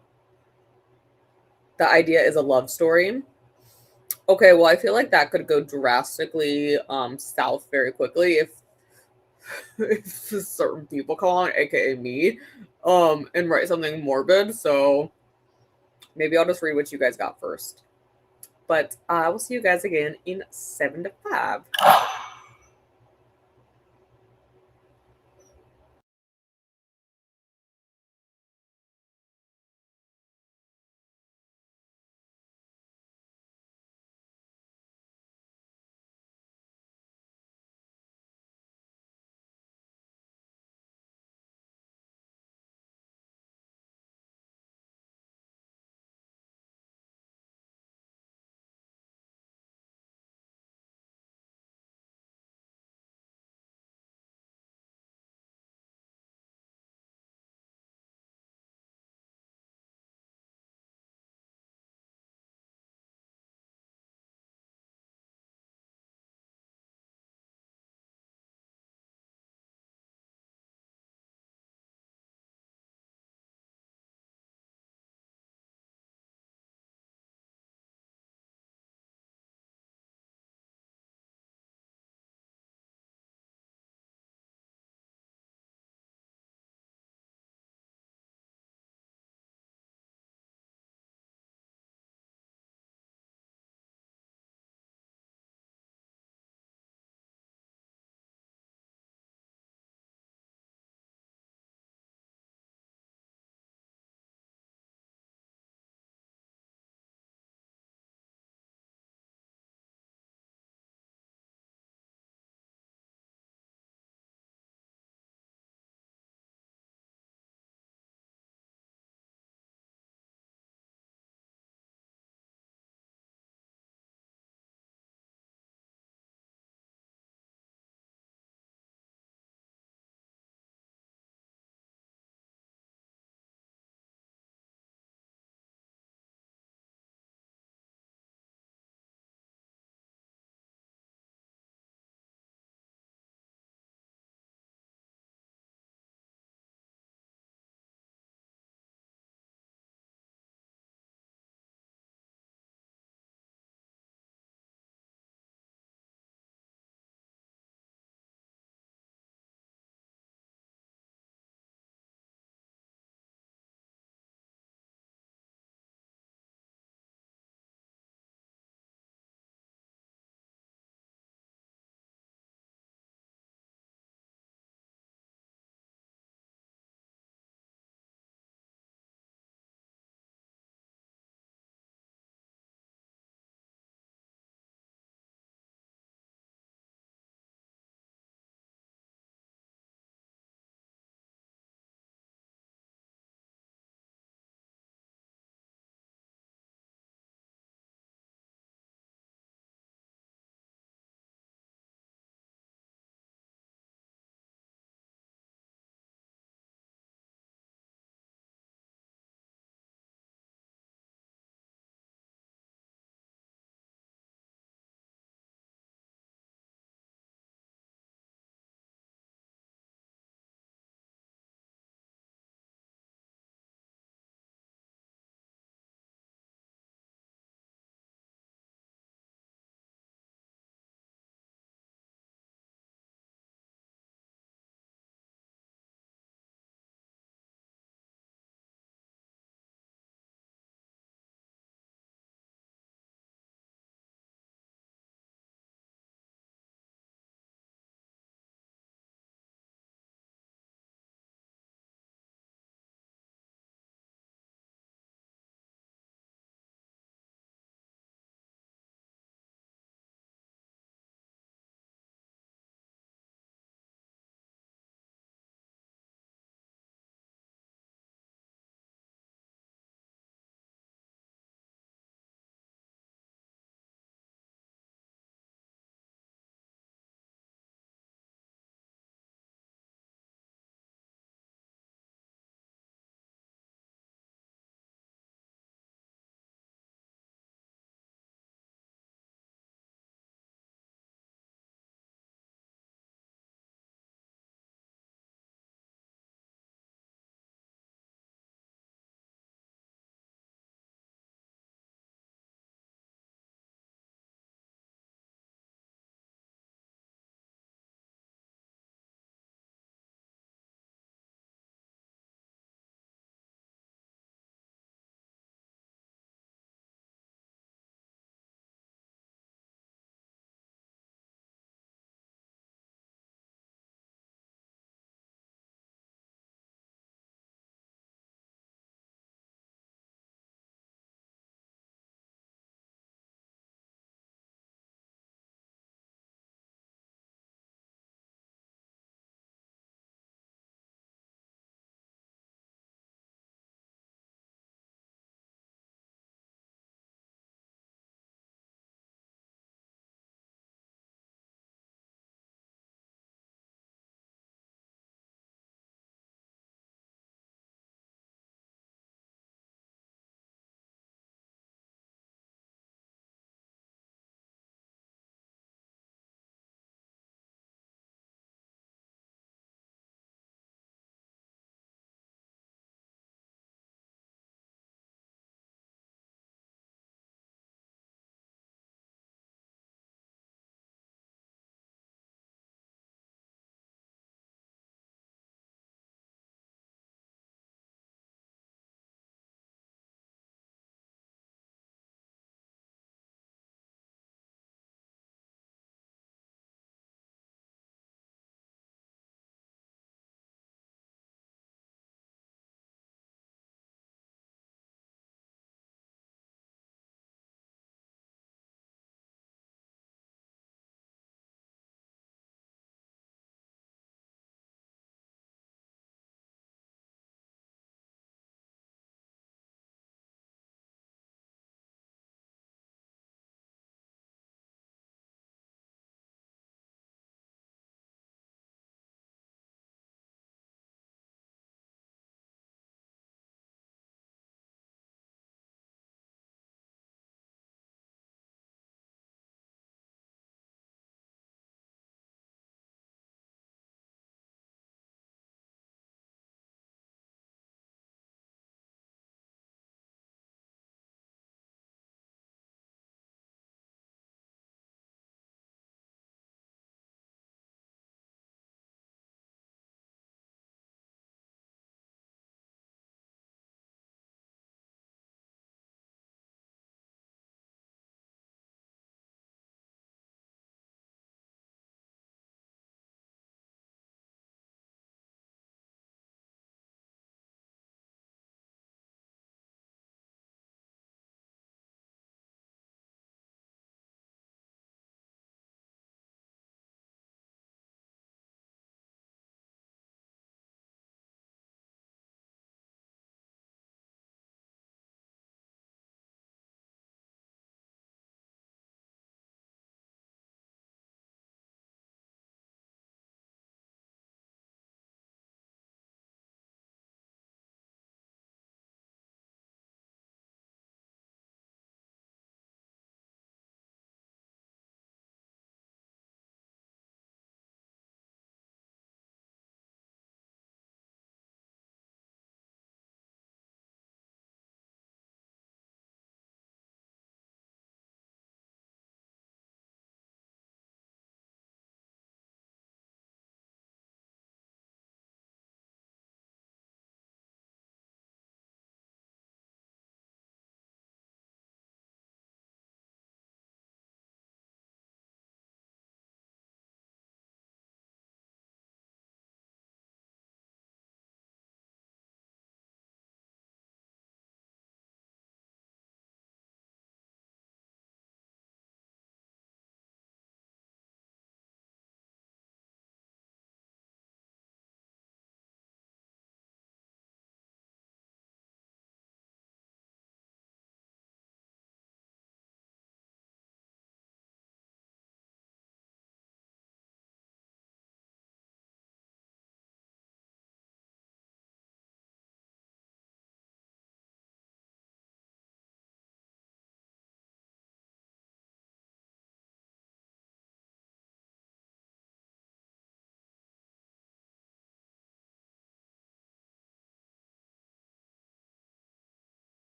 The idea is a love story. Okay, well, I feel like that could go drastically south very quickly if certain people come on, aka me, and write something morbid. So maybe I'll just read what you guys got first. But I will see you guys again in 7 to 5.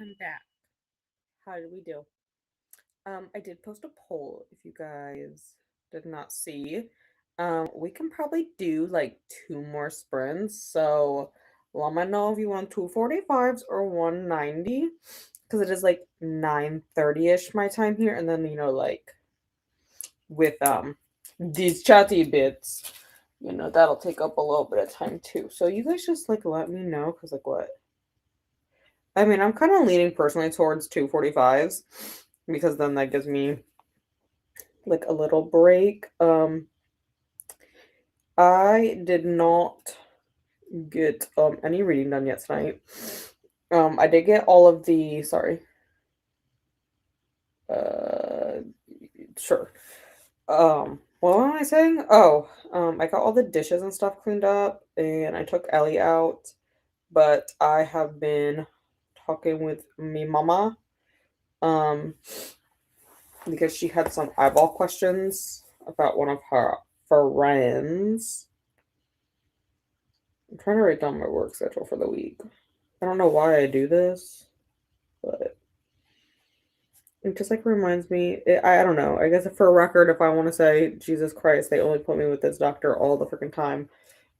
welcome back. How did we do? I did post a poll if you guys did not see. We can probably do like two more sprints. So let me know if you want 245s or 190. Because it is like 9:30ish my time here. And then, like with these chatty bits, that'll take up a little bit of time too. So you guys just like let me know, because like what? I mean, I'm kind of leaning personally towards 245s because then that gives me like a little break. I did not get any reading done yet tonight. I did get all of the sure. What am I saying? Oh, I got all the dishes and stuff cleaned up and I took Ellie out, but I have been talking with me mama because she had some eyeball questions about one of her friends. I'm trying to write down my work schedule for the week. I don't know why I do this, but it just like reminds me. I don't know. I guess for a record, if I want to say Jesus Christ, they only put me with this doctor all the freaking time.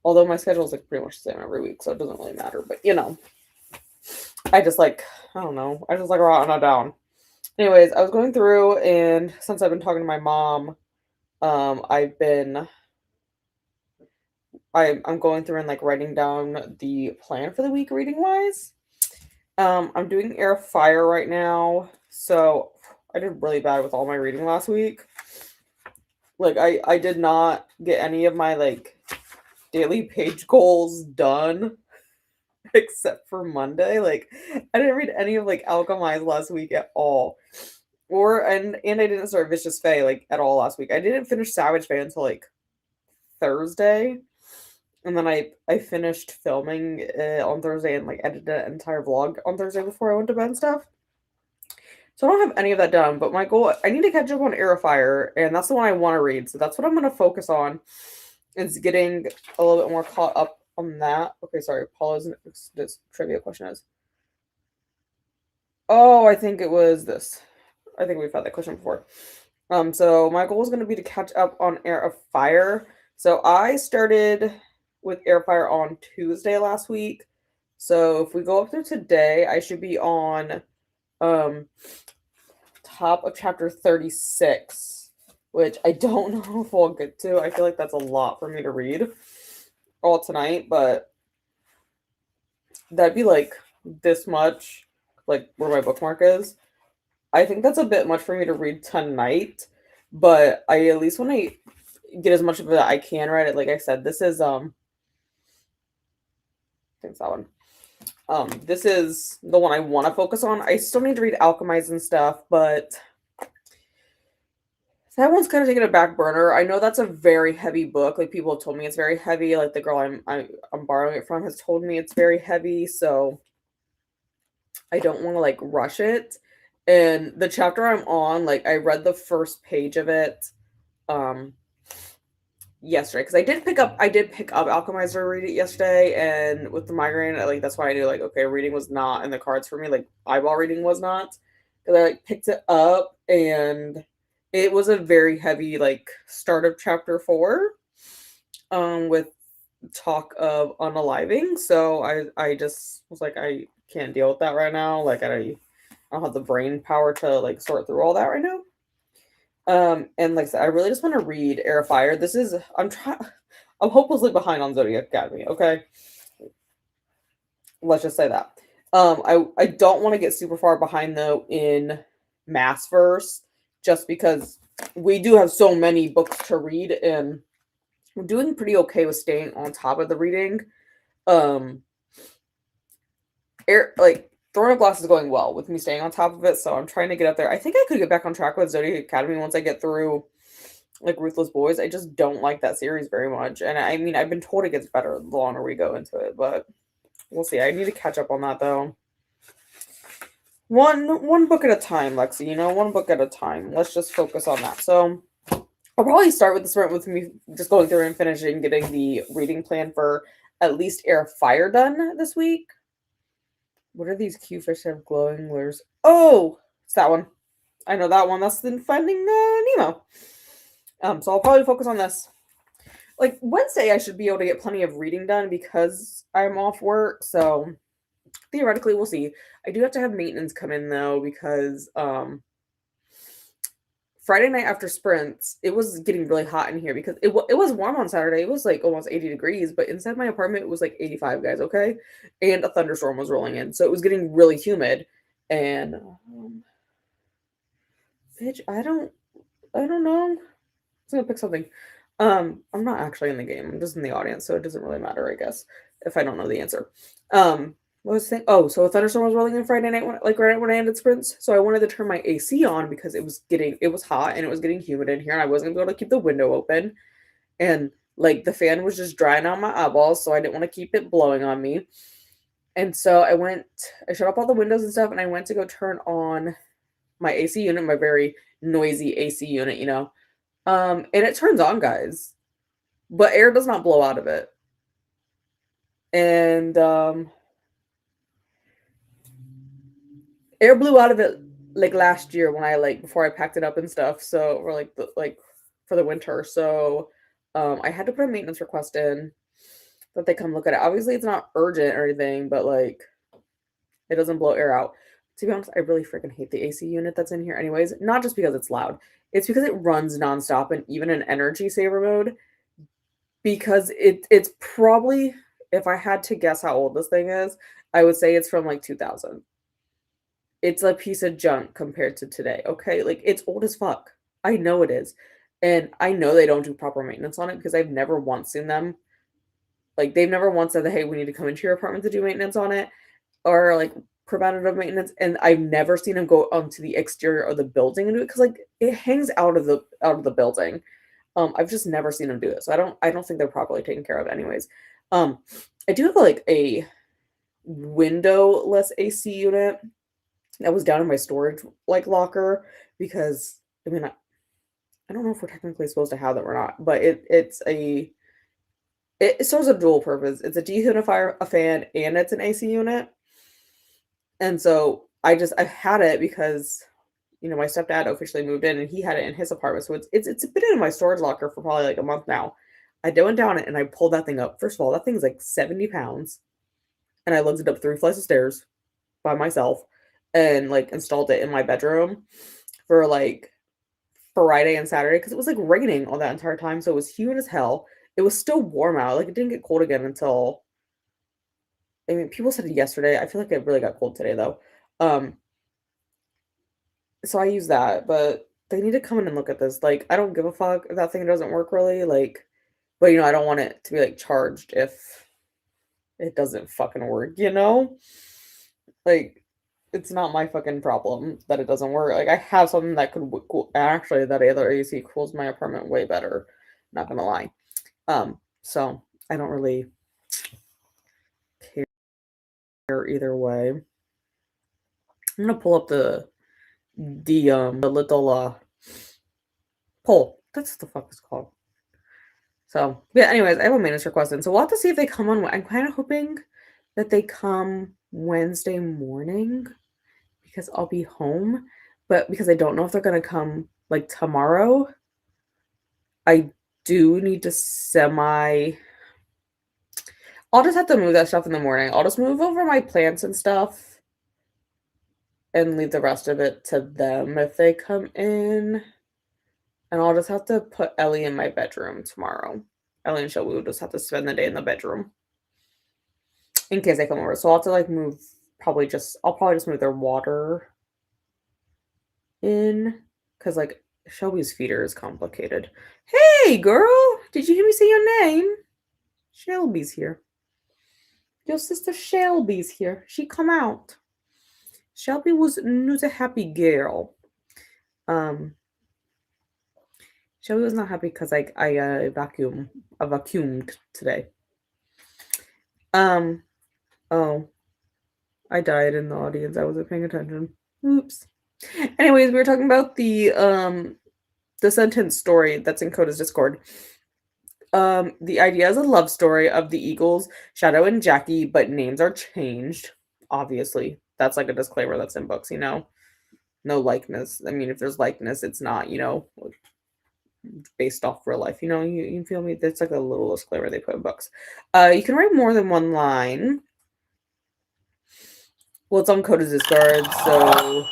Although my schedule is like pretty much the same every week, so it doesn't really matter. But I just like I don't know. I just like writing it down. Anyways, I was going through, and since I've been talking to my mom, I've been I'm going through and like writing down the plan for the week reading wise. I'm doing Air of Fire right now, so I did really bad with all my reading last week. Like I did not get any of my like daily page goals done except for Monday. Like I didn't read any of like Alchemize last week at all. And I didn't start Vicious Fae like at all last week. I didn't finish Savage Fae until like Thursday. And then I finished filming on Thursday and like edited an entire vlog on Thursday before I went to bed and stuff. So I don't have any of that done, but my goal, I need to catch up on Air of Fire, and that's the one I want to read. So that's what I'm going to focus on, is getting a little bit more caught up on that. Okay, sorry, Paula's this trivia question is. Oh, I think it was this. I think we've had that question before. So my goal is going to be to catch up on Air of Fire. So I started with Air of Fire on Tuesday last week. So if we go up through today, I should be on top of chapter 36, which I don't know if we'll get to. I feel like that's a lot for me to read all tonight, but that'd be like this much, like where my bookmark is. I think that's a bit much for me to read tonight, but I at least want to get as much of it I can read it. Like I said, this is I think it's that one. This is the one I want to focus on. I still need to read Alchemize and stuff, but that one's kind of taking a back burner. I know that's a very heavy book. Like people have told me it's very heavy. Like the girl I'm borrowing it from has told me it's very heavy, so I don't want to like rush it. And the chapter I'm on, like I read the first page of it yesterday, because I did pick up Alchemize to read it yesterday, and with the migraine, like that's why I knew like okay, reading was not in the cards for me, like eyeball reading was not, because I like picked it up and it was a very heavy like start of chapter 4 with talk of unaliving, so I just was like I can't deal with that right now, like I don't have the brain power to like sort through all that right now. And like I said, I really just want to read Air of Fire. I'm hopelessly behind on Zodiac Academy, okay? Let's just say that. I don't want to get super far behind though in Massverse, just because we do have so many books to read and we're doing pretty okay with staying on top of the reading. Throne of Glass is going well with me staying on top of it, so I'm trying to get up there. I think I could get back on track with Zodiac Academy once I get through like Ruthless Boys. I just don't like that series very much, and I mean I've been told it gets better the longer we go into it, but we'll see. I need to catch up on that though. One book at a time, Lexi. One book at a time. Let's just focus on that. So I'll probably start with the sprint with me just going through and finishing getting the reading plan for at least Air of Fire done this week. What are these cute fish that have glowing lures? Oh, it's that one. I know that one. That's in Finding Nemo. So I'll probably focus on this. Like Wednesday, I should be able to get plenty of reading done because I'm off work. So theoretically, we'll see. I do have to have maintenance come in though because Friday night after sprints, it was getting really hot in here because it was warm on Saturday. It was like almost 80 degrees, but inside my apartment it was like 85, guys, okay? And a thunderstorm was rolling in. So it was getting really humid. And bitch, I don't know. I'm gonna pick something. I'm not actually in the game. I'm just in the audience, so it doesn't really matter, I guess, if I don't know the answer. What was the thing? Oh, so a thunderstorm was rolling in Friday night, right when I ended sprints. So I wanted to turn my AC on because it was hot and it was getting humid in here, and I wasn't gonna be able to keep the window open, and like the fan was just drying out my eyeballs, so I didn't want to keep it blowing on me. And so I shut up all the windows and stuff, and I went to go turn on my AC unit, my very noisy AC unit, and it turns on, guys, but air does not blow out of it. And air blew out of it like last year when I before I packed it up and stuff. So or like for the winter. So I had to put a maintenance request in that they come look at it. Obviously it's not urgent or anything, but like it doesn't blow air out. To be honest, I really freaking hate the AC unit that's in here anyways. Not just because it's loud. It's because it runs nonstop and even in energy saver mode. Because it's probably, if I had to guess how old this thing is, I would say it's from like 2000. It's a piece of junk compared to today, okay? Like, it's old as fuck. I know it is. And I know they don't do proper maintenance on it because I've never once seen them. Like, they've never once said that, hey, we need to come into your apartment to do maintenance on it or like preventative maintenance. And I've never seen them go onto the exterior of the building and do it because like it hangs out of the building. I've just never seen them do it, so I don't think they're properly taken care of, anyways. I do have like a windowless AC unit that was down in my storage like locker because I mean I don't know if we're technically supposed to have that or not, but it serves a dual purpose. It's a dehumidifier, a fan, and it's an AC unit. And so I had it because my stepdad officially moved in and he had it in his apartment. So it's been in my storage locker for probably like a month now. I went down it and I pulled that thing up. First of all, that thing's like 70 pounds. And I lugged it up 3 flights of stairs by myself and like installed it in my bedroom for like Friday and Saturday because it was like raining all that entire time. So it was humid as hell. It was still warm out. Like it didn't get cold again until, I mean, people said yesterday. I feel like it really got cold today though. So I use that, but they need to come in and look at this. Like, I don't give a fuck if that thing doesn't work really. Like, but I don't want it to be like charged if it doesn't fucking work. Like, it's not my fucking problem that it doesn't work. Like, I have something that could cool. Actually, that other AC cools my apartment way better. Not gonna lie. So I don't really care either way. I'm gonna pull up the little poll. That's what the fuck it's called. So yeah, anyways, I have a maintenance request in. So we'll have to see if they come on. I'm kind of hoping that they come Wednesday morning because I'll be home. But because I don't know if they're gonna come like tomorrow, I do need to I'll just have to move that stuff in the morning. I'll just move over my plants and stuff and leave the rest of it to them if they come in. And I'll just have to put Ellie in my bedroom tomorrow. Ellie and Shelby will just have to spend the day in the bedroom in case they come over. So I'll have to like I'll probably just move their water in because like Shelby's feeder is complicated. Hey girl, did you hear me say your name? Shelby's here. Your sister Shelby's here. She come out. Shelby was not a happy girl. Shelby was not happy because I vacuumed today. Oh, I died in the audience. I wasn't paying attention. Oops. Anyways, we were talking about the sentence story that's in Coda's Discord. The idea is a love story of the Eagles, Shadow and Jackie, but names are changed. obviously. That's like a disclaimer that's in books, no likeness. I mean, if there's likeness, it's not, based off real life. You feel me? That's like a little disclaimer they put in books. You can write more than one line. Well, it's on code as discard, so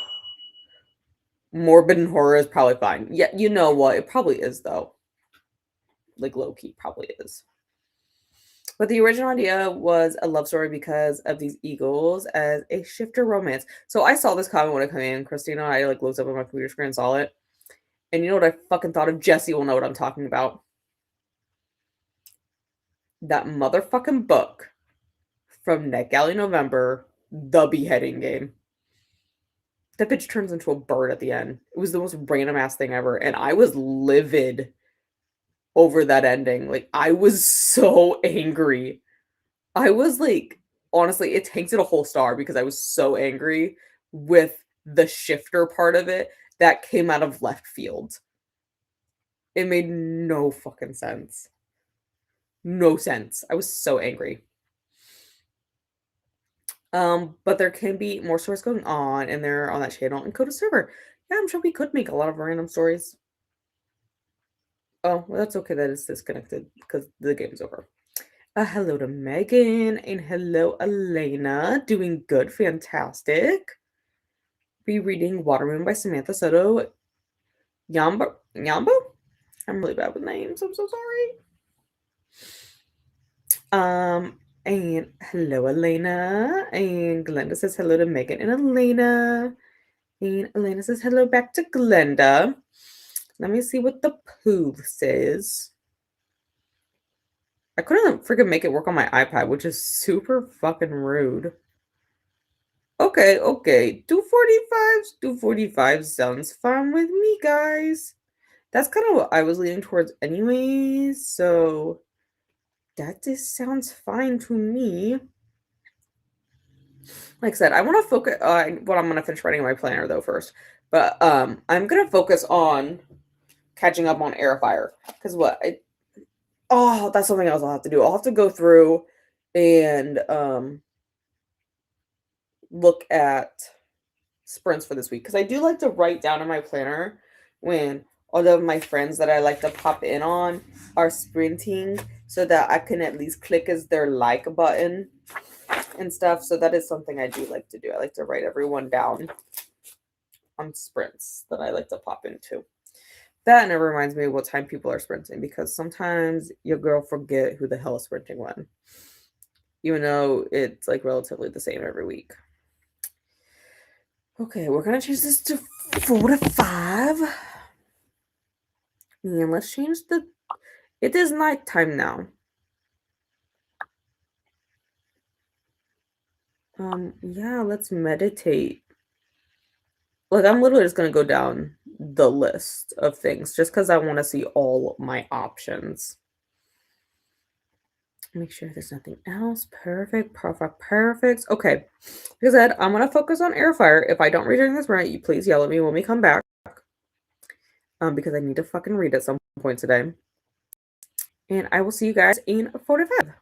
morbid and horror is probably fine. Yeah, you know what? It probably is though. Like Loki probably is. But the original idea was a love story because of these eagles as a shifter romance. So I saw this comment when it came in, Christina. I like looked up on my computer screen and saw it. And you know what I fucking thought of? Jesse will know what I'm talking about. That motherfucking book from NetGalley November, The Beheading Game. That bitch turns into a bird at the end. It was the most random ass thing ever. And I was livid over that ending. Like, I was so angry. I was like, honestly, it takes it a whole star because I was so angry with the shifter part of it that came out of left field. It made no fucking sense. No sense. I was so angry. But there can be more stories going on, and they're on that channel and code a server. Yeah, I'm sure we could make a lot of random stories. Oh, well, that's okay that it's disconnected because the game's over. Hello to Megan and hello Elena. Doing good, fantastic. Be reading Watermoon by Samantha Soto. Yambo? I'm really bad with names. I'm so sorry. And hello Elena. And Glenda says hello to Megan and Elena. And Elena says hello back to Glenda. Let me see what the poo says. I couldn't freaking make it work on my iPad, which is super fucking rude. Okay. 245 sounds fine with me, guys. That's kind of what I was leaning towards anyways, so that just sounds fine to me. Like I said, I want to focus on what I'm going to finish writing in my planner though first. But I'm going to focus on catching up on Airfire because that's something else I'll have to do. I'll have to go through and look at sprints for this week because I do like to write down in my planner when all of my friends that I like to pop in on are sprinting so that I can at least click as their like button and stuff. So that is something I do like to do. I like to write everyone down on sprints that I like to pop into. That and it reminds me of what time people are sprinting because sometimes your girl forget who the hell is sprinting when. Even though it's like relatively the same every week. Okay, we're gonna change this to 4 to 5. And let's change it is nighttime now. Yeah, let's meditate. Like, I'm literally just gonna go down the list of things just because I want to see all my options. Make sure there's nothing else. Perfect. Okay. Like I said, I'm gonna focus on Airfire. If I don't read during this right, you please yell at me when we come back. Because I need to fucking read at some point today. And I will see you guys in 45.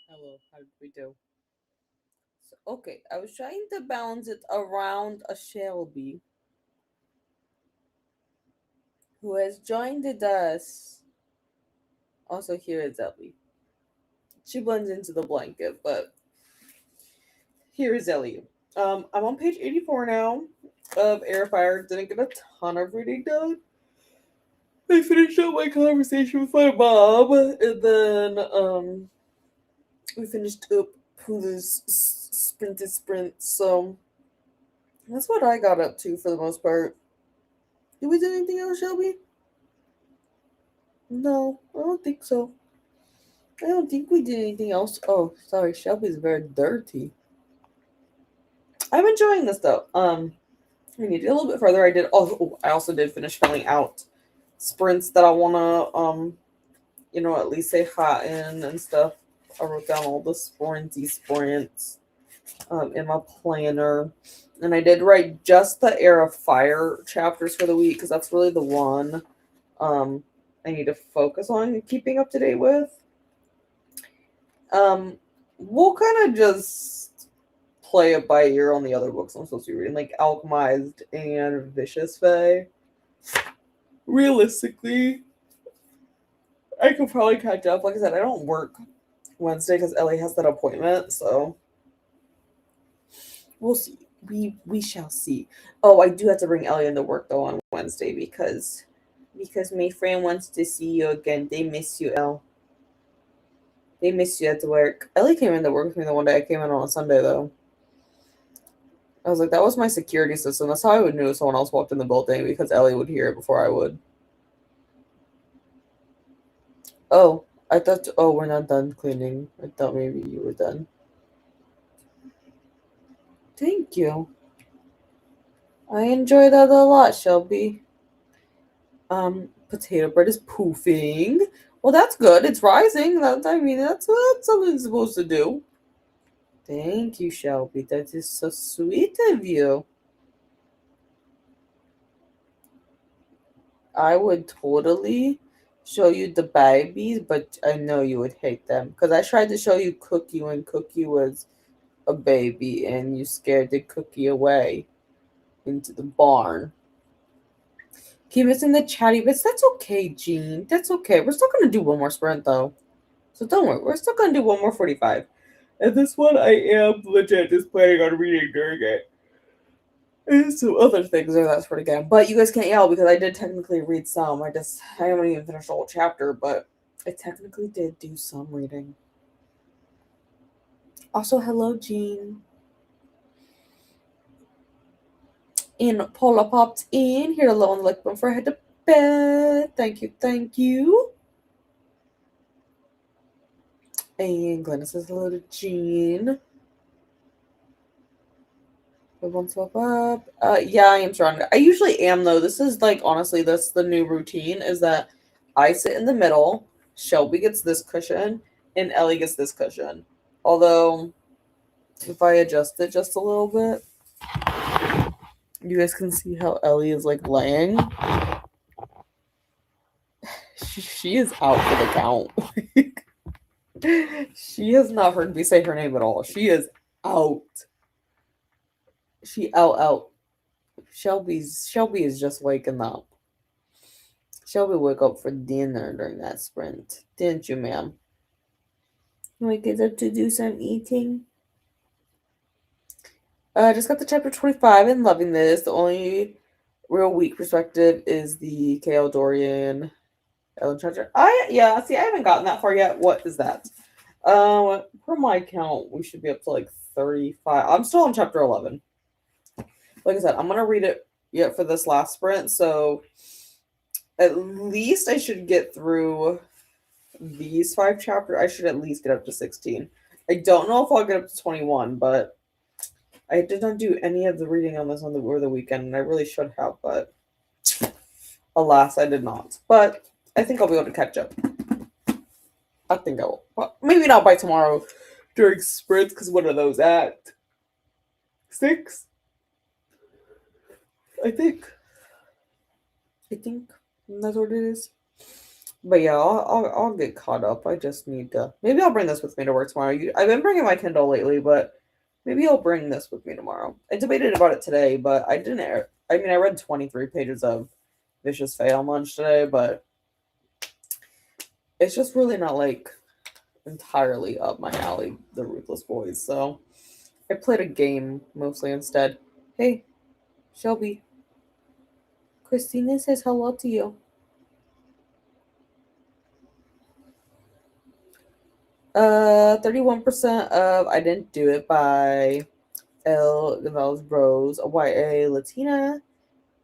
Hello. How did we do? So, okay, I was trying to balance it around a Shelby who has joined us. Also, here is Ellie. She blends into the blanket, but here is Ellie. I'm on page 84 now of Airfire. Didn't get a ton of reading done. I finished up my conversation with my mom, and then we finished up this sprint. So that's what I got up to for the most part. Did we do anything else, Shelby? No, I don't think so. I don't think we did anything else. Oh, sorry, Shelby's very dirty. I'm enjoying this though. We need to get a little bit further. I also did finish filling out sprints that I wanna at least say hi in and stuff. I wrote down all the sprints in my planner. And I did write just the Air of Fire chapters for the week because that's really the one I need to focus on keeping up to date with. We'll kind of just play it by ear on the other books I'm supposed to be reading, like Alchemized and Vicious Fae. Realistically, I could probably catch up. Like I said, I don't work Wednesday because Ellie has that appointment, so we'll see. We shall see. Oh, I do have to bring Ellie into work though on Wednesday because my friend wants to see you again. They miss you, Elle. They miss you at the work. Ellie came into work with me the one day I came in on a Sunday though. I was like, that was my security system. That's how I would know if someone else walked in the building because Ellie would hear it before I would. Oh, I thought. Oh, we're not done cleaning. I thought maybe you were done. Thank you. I enjoy that a lot, Shelby. Potato bread is poofing. Well, that's good. It's rising. That's what something's supposed to do. Thank you, Shelby. That is so sweet of you. I would totally show you the babies, but I know you would hate them because I tried to show you Cookie when Cookie was a baby and you scared the Cookie away into the barn. Keep missing the chatty bits. That's okay, Jean. That's okay. We're still gonna do one more sprint though, so don't worry. We're still gonna do one more 45. And this one, I am legit just planning on reading during it. And some other things are that's pretty good. But you guys can't yell because I did technically read some. I haven't even finished the whole chapter, but I technically did do some reading. Also, hello, Jean. And Paula popped in here alone, like before I head to bed. Thank you, thank you. And Glenna says hello to Jean. One swap up. Yeah, I am strong. I usually am though. This is like honestly, that's the new routine. Is that I sit in the middle. Shelby gets this cushion, and Ellie gets this cushion. Although, if I adjust it just a little bit, you guys can see how Ellie is like laying. She is out for the count. She has not heard me say her name at all. She is out. She out. Shelby is just waking up. Shelby woke up for dinner during that sprint, didn't you, ma'am? You want to get up to do some eating? Just got to chapter 25 and loving this. The only real weak perspective is the K.L. Dorian Ellen Treasure. I haven't gotten that far yet. What is that? Per my count, we should be up to like 35. I'm still on chapter 11. Like I said, I'm gonna read it yet for this last sprint, so at least I should get through these 5 chapters. I should at least get up to 16. I don't know if I'll get up to 21, but I did not do any of the reading on this over the weekend, and I really should have, but alas, I did not. But I think I'll be able to catch up. I think I will. Well, maybe not by tomorrow during sprints, because what are those at? 6? I think that's what it is. But yeah, I'll get caught up. I just need to. Maybe I'll bring this with me to work tomorrow. I've been bringing my Kindle lately, but maybe I'll bring this with me tomorrow. I debated about it today, but I didn't. I mean, I read 23 pages of Vicious Fate on lunch today, but it's just really not like entirely up my alley, the Ruthless Boys. So I played a game mostly instead. Hey, Shelby, Christina says hello to you. 31% of I Didn't Do It by L. Gonzalez Rose, a YA Latina,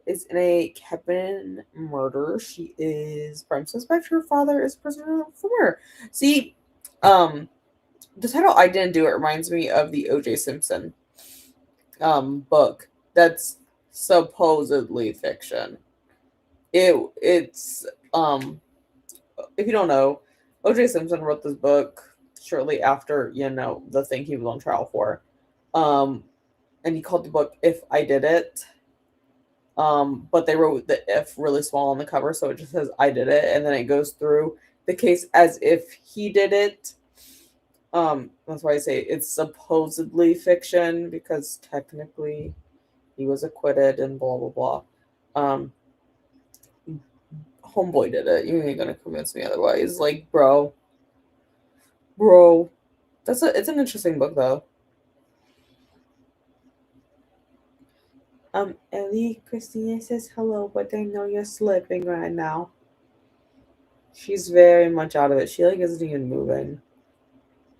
is in a cabin murder. She is prime suspect. Her father is prisoner for murder. See, um, the title "I Didn't Do It" reminds me of the O.J. Simpson book. That's supposedly fiction. It's if you don't know, O.J. Simpson wrote this book shortly after the thing he was on trial for, um, and he called the book "If I Did It." But they wrote the "if" really small on the cover, so it just says "I did it," and then it goes through the case as if he did it. That's why I say it's supposedly fiction because technically he was acquitted and blah blah blah. Um, Homeboy did it. You ain't gonna convince me otherwise. Like, bro, it's an interesting book though. Ellie Christina says hello, but I know you're slipping right now. She's very much out of it. She like isn't even moving.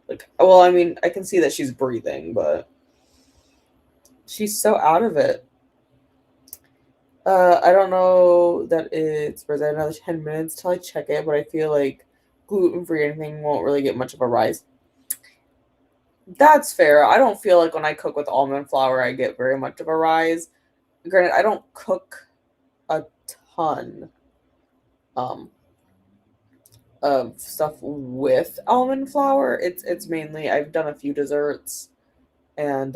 Like, well, I mean, I can see that she's breathing, but she's so out of it. I don't know that it's for another 10 minutes till I check it, but I feel like gluten free anything won't really get much of a rise. That's fair. I don't feel like when I cook with almond flour, I get very much of a rise. Granted, I don't cook a ton um, of stuff with almond flour. It's mainly I've done a few desserts and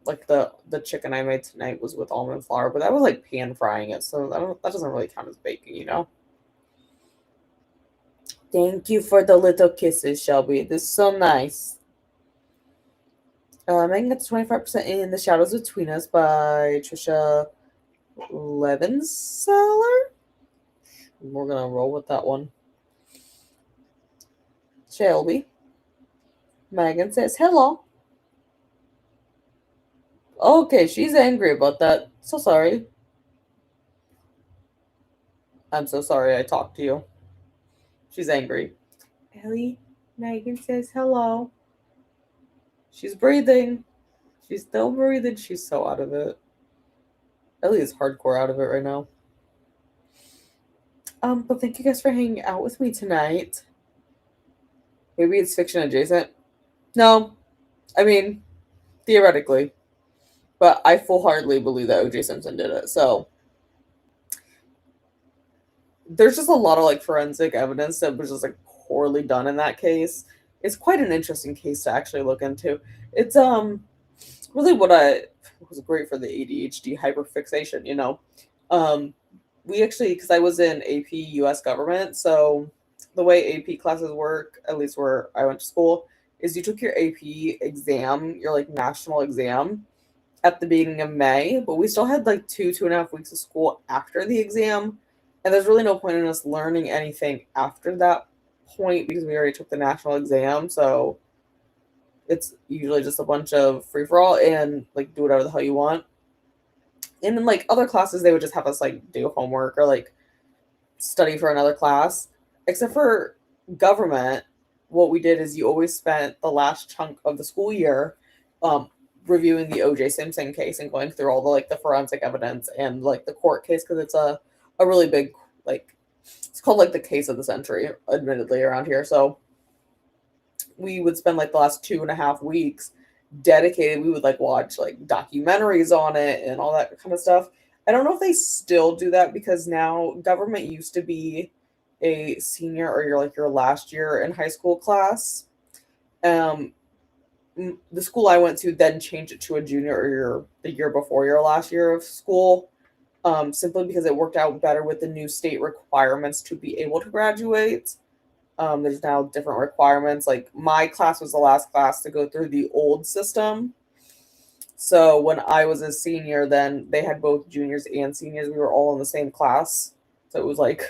like the chicken I made tonight was with almond flour, but that was like pan frying it, so that doesn't really count as baking. Thank you for the little kisses, Shelby. This is so nice. Megan gets 25% in The Shadows Between Us by Trisha Levenseller. We're gonna roll with that one. Shelby. Megan says hello. Okay, she's angry about that. So sorry. I'm so sorry I talked to you. She's angry. Ellie, Megan says hello. She's breathing. She's still breathing. She's so out of it. Ellie is hardcore out of it right now. But thank you guys for hanging out with me tonight. Maybe it's fiction adjacent. No, I mean, theoretically. But I full heartedly believe that O.J. Simpson did it. So there's just a lot of like forensic evidence that was just like poorly done in that case. It's quite an interesting case to actually look into. It's really what I was great for the ADHD hyperfixation. Um we actually, because I was in AP US government, so the way AP classes work, at least where I went to school, is you took your AP exam, your like national exam at the beginning of May, but we still had like 2.5 weeks of school after the exam. And there's really no point in us learning anything after that point because we already took the national exam. So it's usually just a bunch of free for all and like do whatever the hell you want. And then like other classes, they would just have us like do homework or like study for another class. Except for government, what we did is you always spent the last chunk of the school year um, reviewing the O.J. Simpson case and going through all the like the forensic evidence and like the court case because it's a really big like it's called like the case of the century, admittedly around here. So we would spend like the last 2.5 weeks dedicated. We would like watch like documentaries on it and all that kind of stuff. I don't know if they still do that because now government used to be a senior or your last year in high school class. Um, the school I went to then changed it to a junior or the year before your last year of school. simply because it worked out better with the new state requirements to be able to graduate. There's now different requirements. Like my class was the last class to go through the old system. So when I was a senior, then they had both juniors and seniors. We were all in the same class. So it was like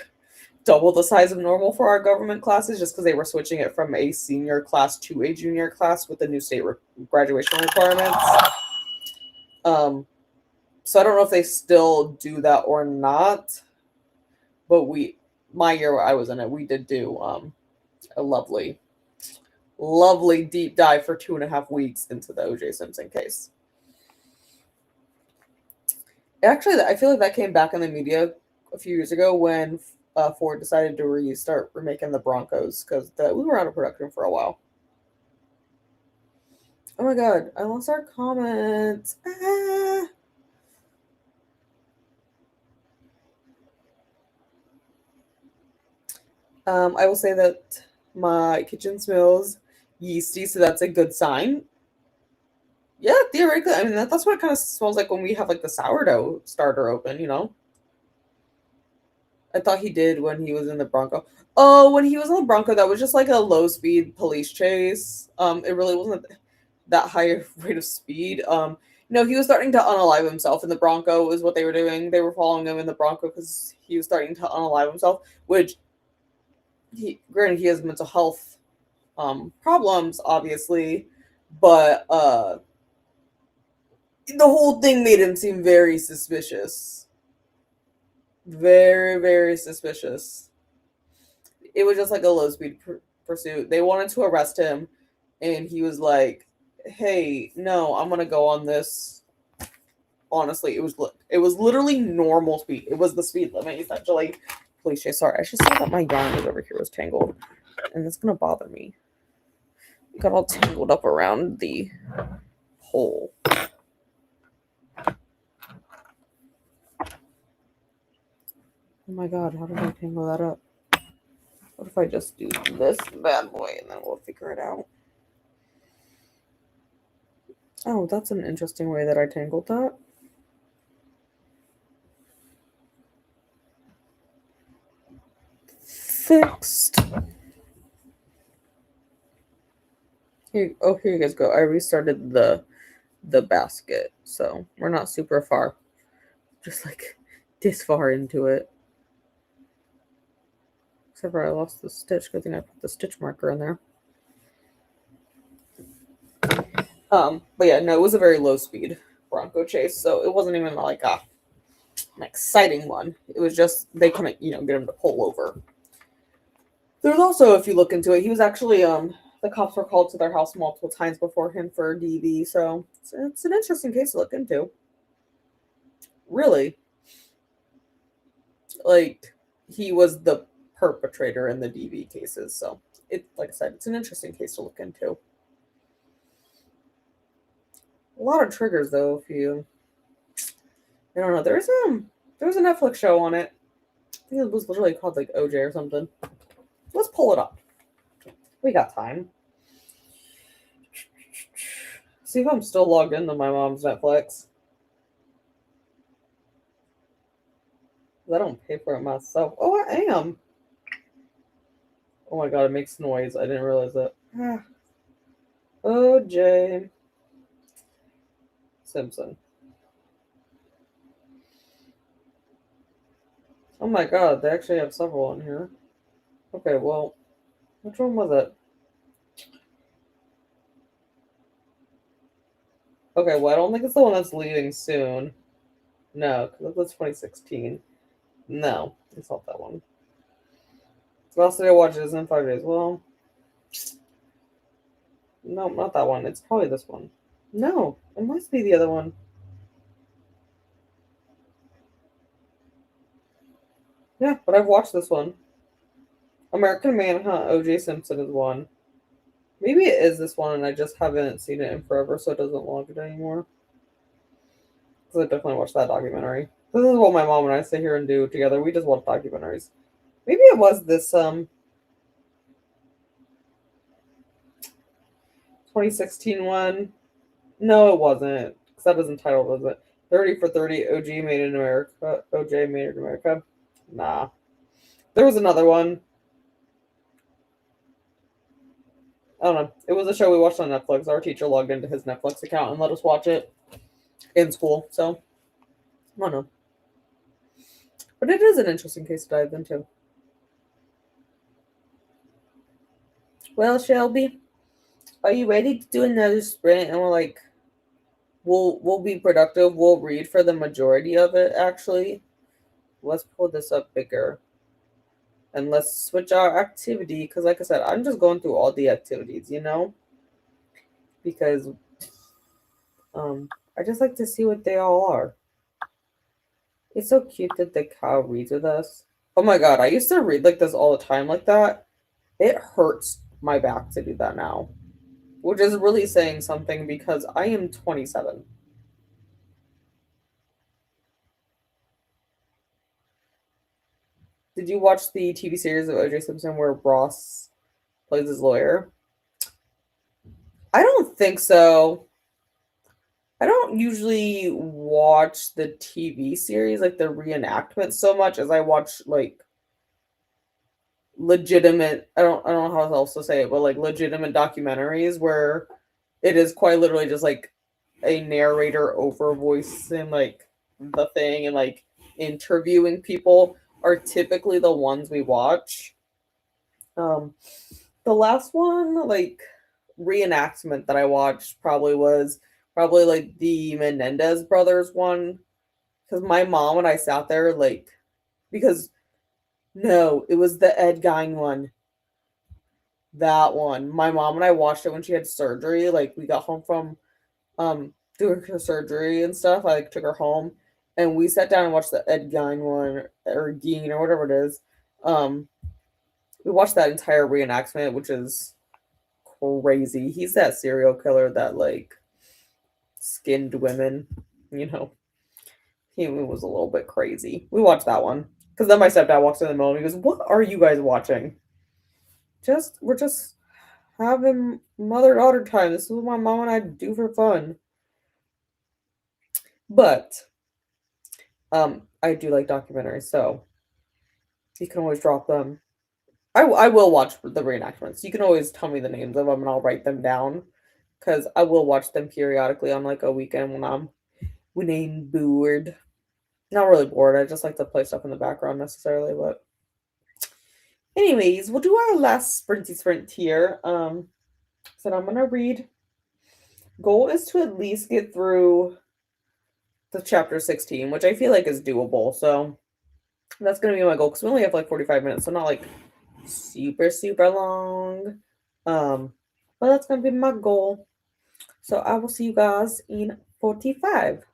double the size of normal for our government classes just because they were switching it from a senior class to a junior class with the new state graduation requirements. So I don't know if they still do that or not, but my year where I was in it, we did do a lovely deep dive for 2.5 weeks into the OJ Simpson case. Actually, I feel like that came back in the media a few years ago when Ford decided to restart remaking the Broncos because we were out of production for a while. Oh my god, I lost our comments. I will say that my kitchen smells yeasty, so that's a good sign. Yeah, theoretically, I mean that's what it kind of smells like when we have like the sourdough starter open, you know. I thought he did when he was in the Bronco. Oh, when he was in the Bronco, that was just like a low speed police chase. It really wasn't that high rate of speed. No, he was starting to unalive himself in the Bronco is what they were doing. They were following him in the Bronco because he was starting to unalive himself, which granted he has mental health problems, obviously, but the whole thing made him seem very suspicious. Very, very suspicious. It was just like a low speed pursuit. They wanted to arrest him, and he was like, "Hey, no, I'm gonna go on this." Honestly, it was literally normal speed. It was the speed limit essentially. Police chase. Sorry, I should say that my yarn was over here was tangled, and it's gonna bother me. It got all tangled up around the hole. Oh my god, how did I tangle that up? What if I just do this bad boy and then we'll figure it out? Oh, that's an interesting way that I tangled that. Fixed. Here you guys go. I restarted the basket, so we're not super far. Just like this far into it. Except for I lost the stitch. Good thing I put the stitch marker in there. But yeah, no, it was a very low speed Bronco chase, so it wasn't even like an exciting one. It was just they couldn't, get him to pull over. There's also, if you look into it, he was actually the cops were called to their house multiple times before him for DV, so it's an interesting case to look into. Really, like he was the perpetrator in the DV cases, so like I said, it's an interesting case to look into. A lot of triggers though. I don't know. There was a Netflix show on it. I think it was literally called like OJ or something. Let's pull it up. We got time. See if I'm still logged into my mom's Netflix. I don't pay for it myself. Oh, I am. Oh my god, it makes noise. I didn't realize that. OJ Simpson. Oh my god, they actually have several on here. Okay, well, which one was it? Okay, well, I don't think it's the one that's leaving soon. No, because that's 2016. No, it's not that one. So else did I watch it in 5 days? Well, no, not that one. It's probably this one. No, it must be the other one. Yeah, but I've watched this one. American Manhunt, OJ Simpson is one. Maybe it is this one, and I just haven't seen it in forever, so it doesn't log it anymore. Because I definitely watched that documentary. This is what my mom and I sit here and do together. We just watch documentaries. Maybe it was this 2016 one. No, it wasn't. Because that isn't titled, was it? 30 for 30, OG made in America. OJ made in America. Nah. There was another one. I don't know. It was a show we watched on Netflix. Our teacher logged into his Netflix account and let us watch it in school. So, I don't know. But it is an interesting case to dive into. Well, Shelby, are you ready to do another sprint? And we're like, we'll be productive. We'll read for the majority of it, actually. Let's pull this up bigger. And let's switch our activity. Because, like I said, I'm just going through all the activities, Because I just like to see what they all are. It's so cute that the cow reads with us. Oh my god, I used to read like this all the time like that. It hurts my back to do that now. Which is really saying something because I am 27. Did you watch the TV series of OJ Simpson where Ross plays his lawyer? I don't think so. I don't usually watch the TV series, like the reenactment, so much as I watch like legitimate. I don't know how else to say it, but like legitimate documentaries where it is quite literally just like a narrator over voicing like the thing and like interviewing people are typically the ones we watch. Um, the last one, like reenactment that I watched probably like the Menendez brothers one because my mom and I sat there like because no, it was the Ed Gein one. That one. My mom and I watched it when she had surgery. Like we got home from doing her surgery and stuff. I like took her home and we sat down and watched the Ed Gein one or Gein or whatever it is. Um we watched that entire reenactment, which is crazy. He's that serial killer that like skinned women, you know. He was a little bit crazy. We watched that one. Because then my stepdad walks in the middle and he goes, "What are you guys watching?" We're just having mother daughter time. This is what my mom and I do for fun. But I do like documentaries, so you can always drop them. I will watch the reenactments. You can always tell me the names of them and I'll write them down because I will watch them periodically on like a weekend when I'm bored. Not really bored. I just like to play stuff in the background necessarily, but anyways, we'll do our last sprinty sprint here. So I'm gonna read. Goal is to at least get through the chapter 16, which I feel like is doable. So that's gonna be my goal because we only have like 45 minutes, so not like super super long. Um, but that's gonna be my goal. So I will see you guys in 45.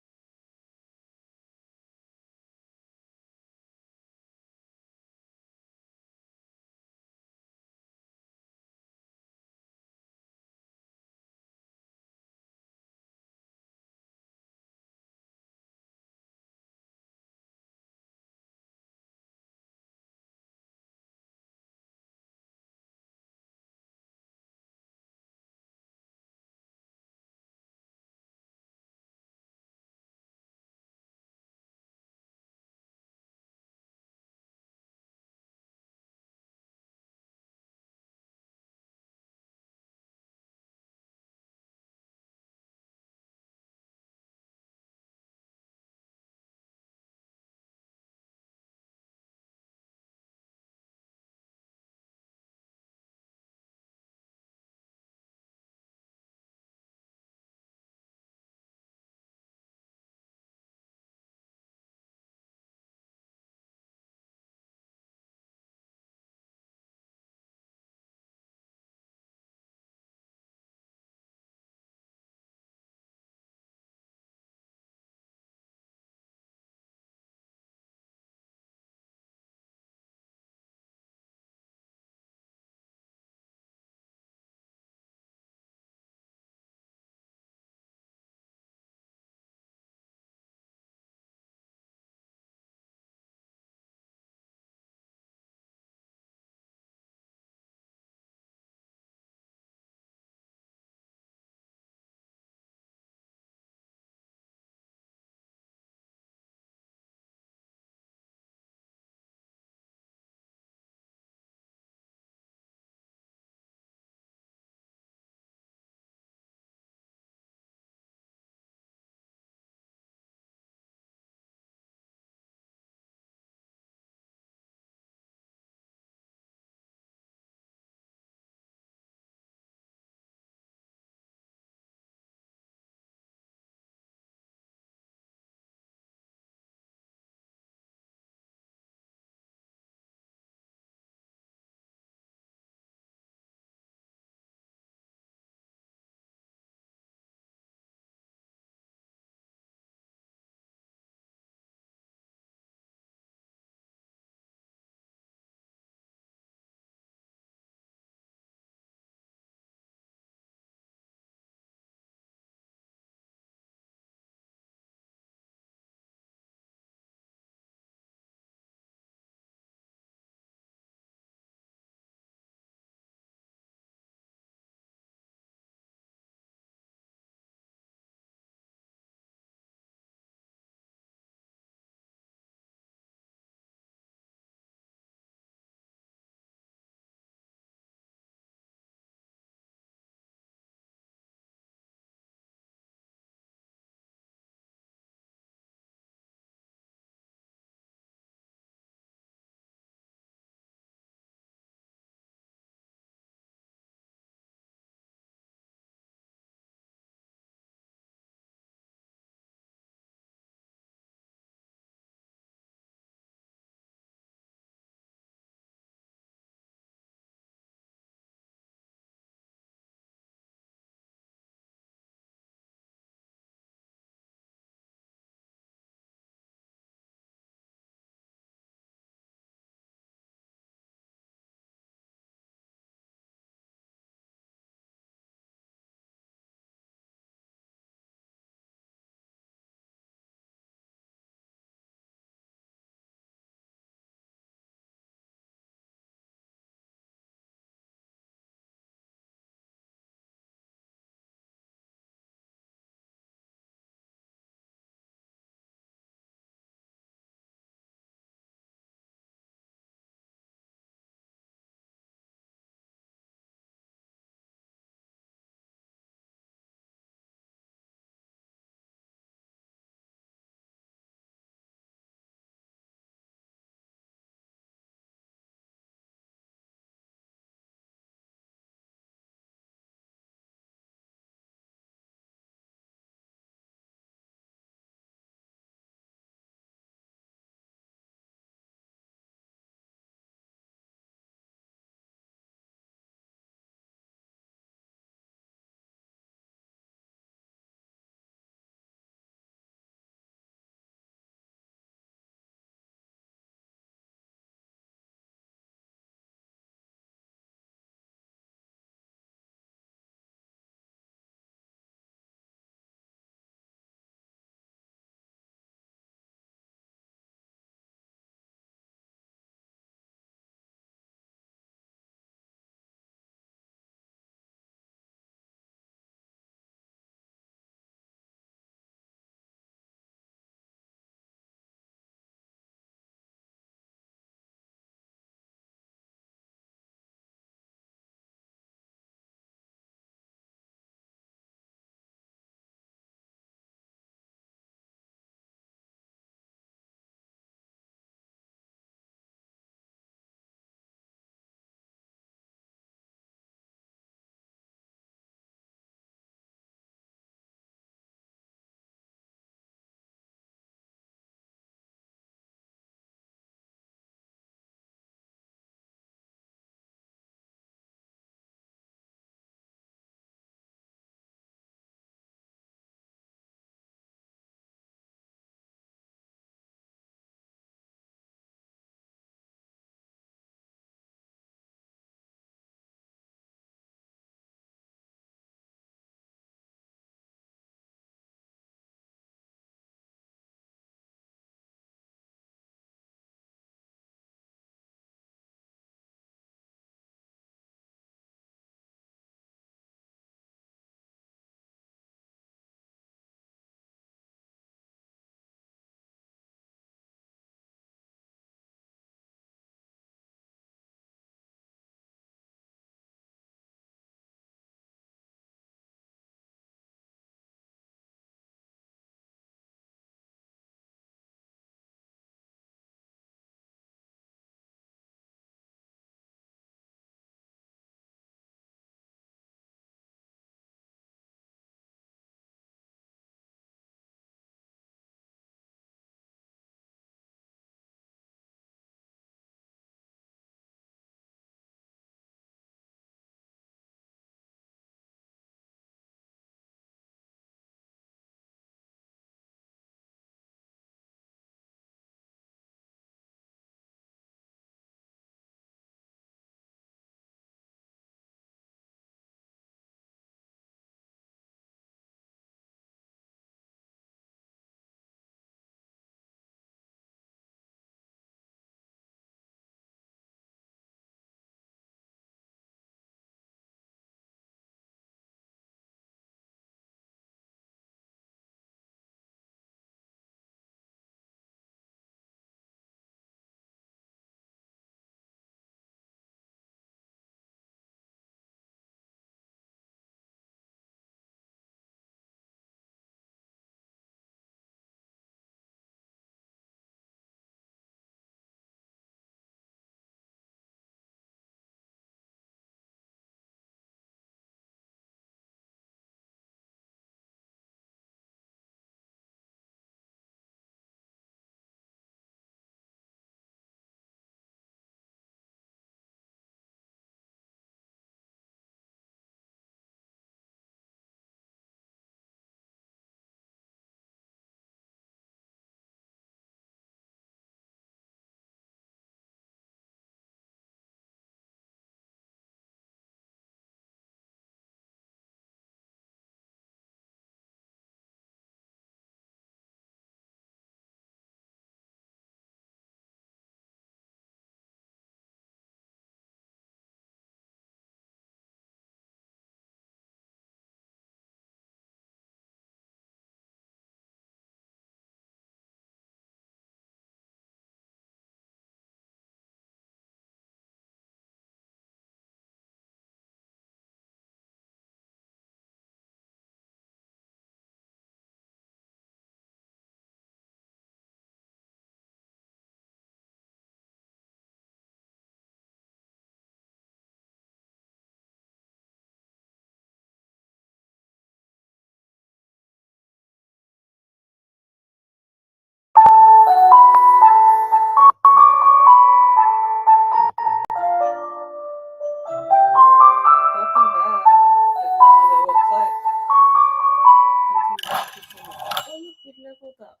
leveled up.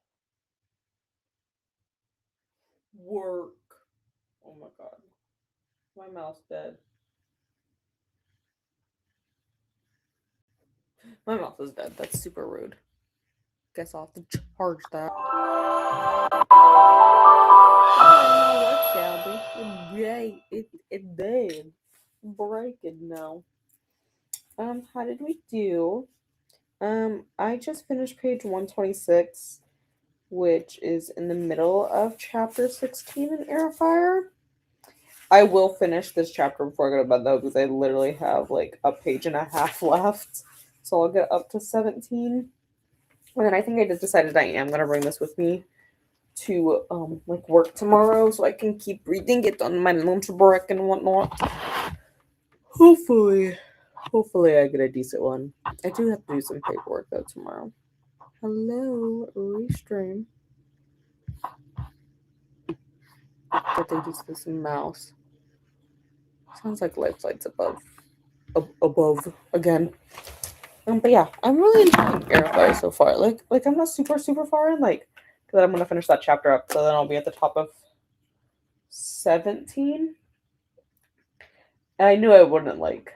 Work. Oh my god. My mouse dead. My mouse is dead. That's super rude. Guess I'll have to charge that. Yay, it did. Break it now. How did we do? I just finished page 126, which is in the middle of chapter 16 in Airfire. I will finish this chapter before I go to bed though, because I literally have like a page and a half left. So I'll get up to 17. And then I think I just decided I am gonna bring this with me to like work tomorrow so I can keep reading it on my lunch break and whatnot. Hopefully I get a decent one. I do have to do some paperwork though tomorrow. Hello, restream. But they use this mouse. Sounds like life flights above again. But yeah, I'm really enjoying Airfire so far. Like I'm not super far in. Like, because I'm gonna finish that chapter up, so then I'll be at the top of 17. And I knew I wouldn't like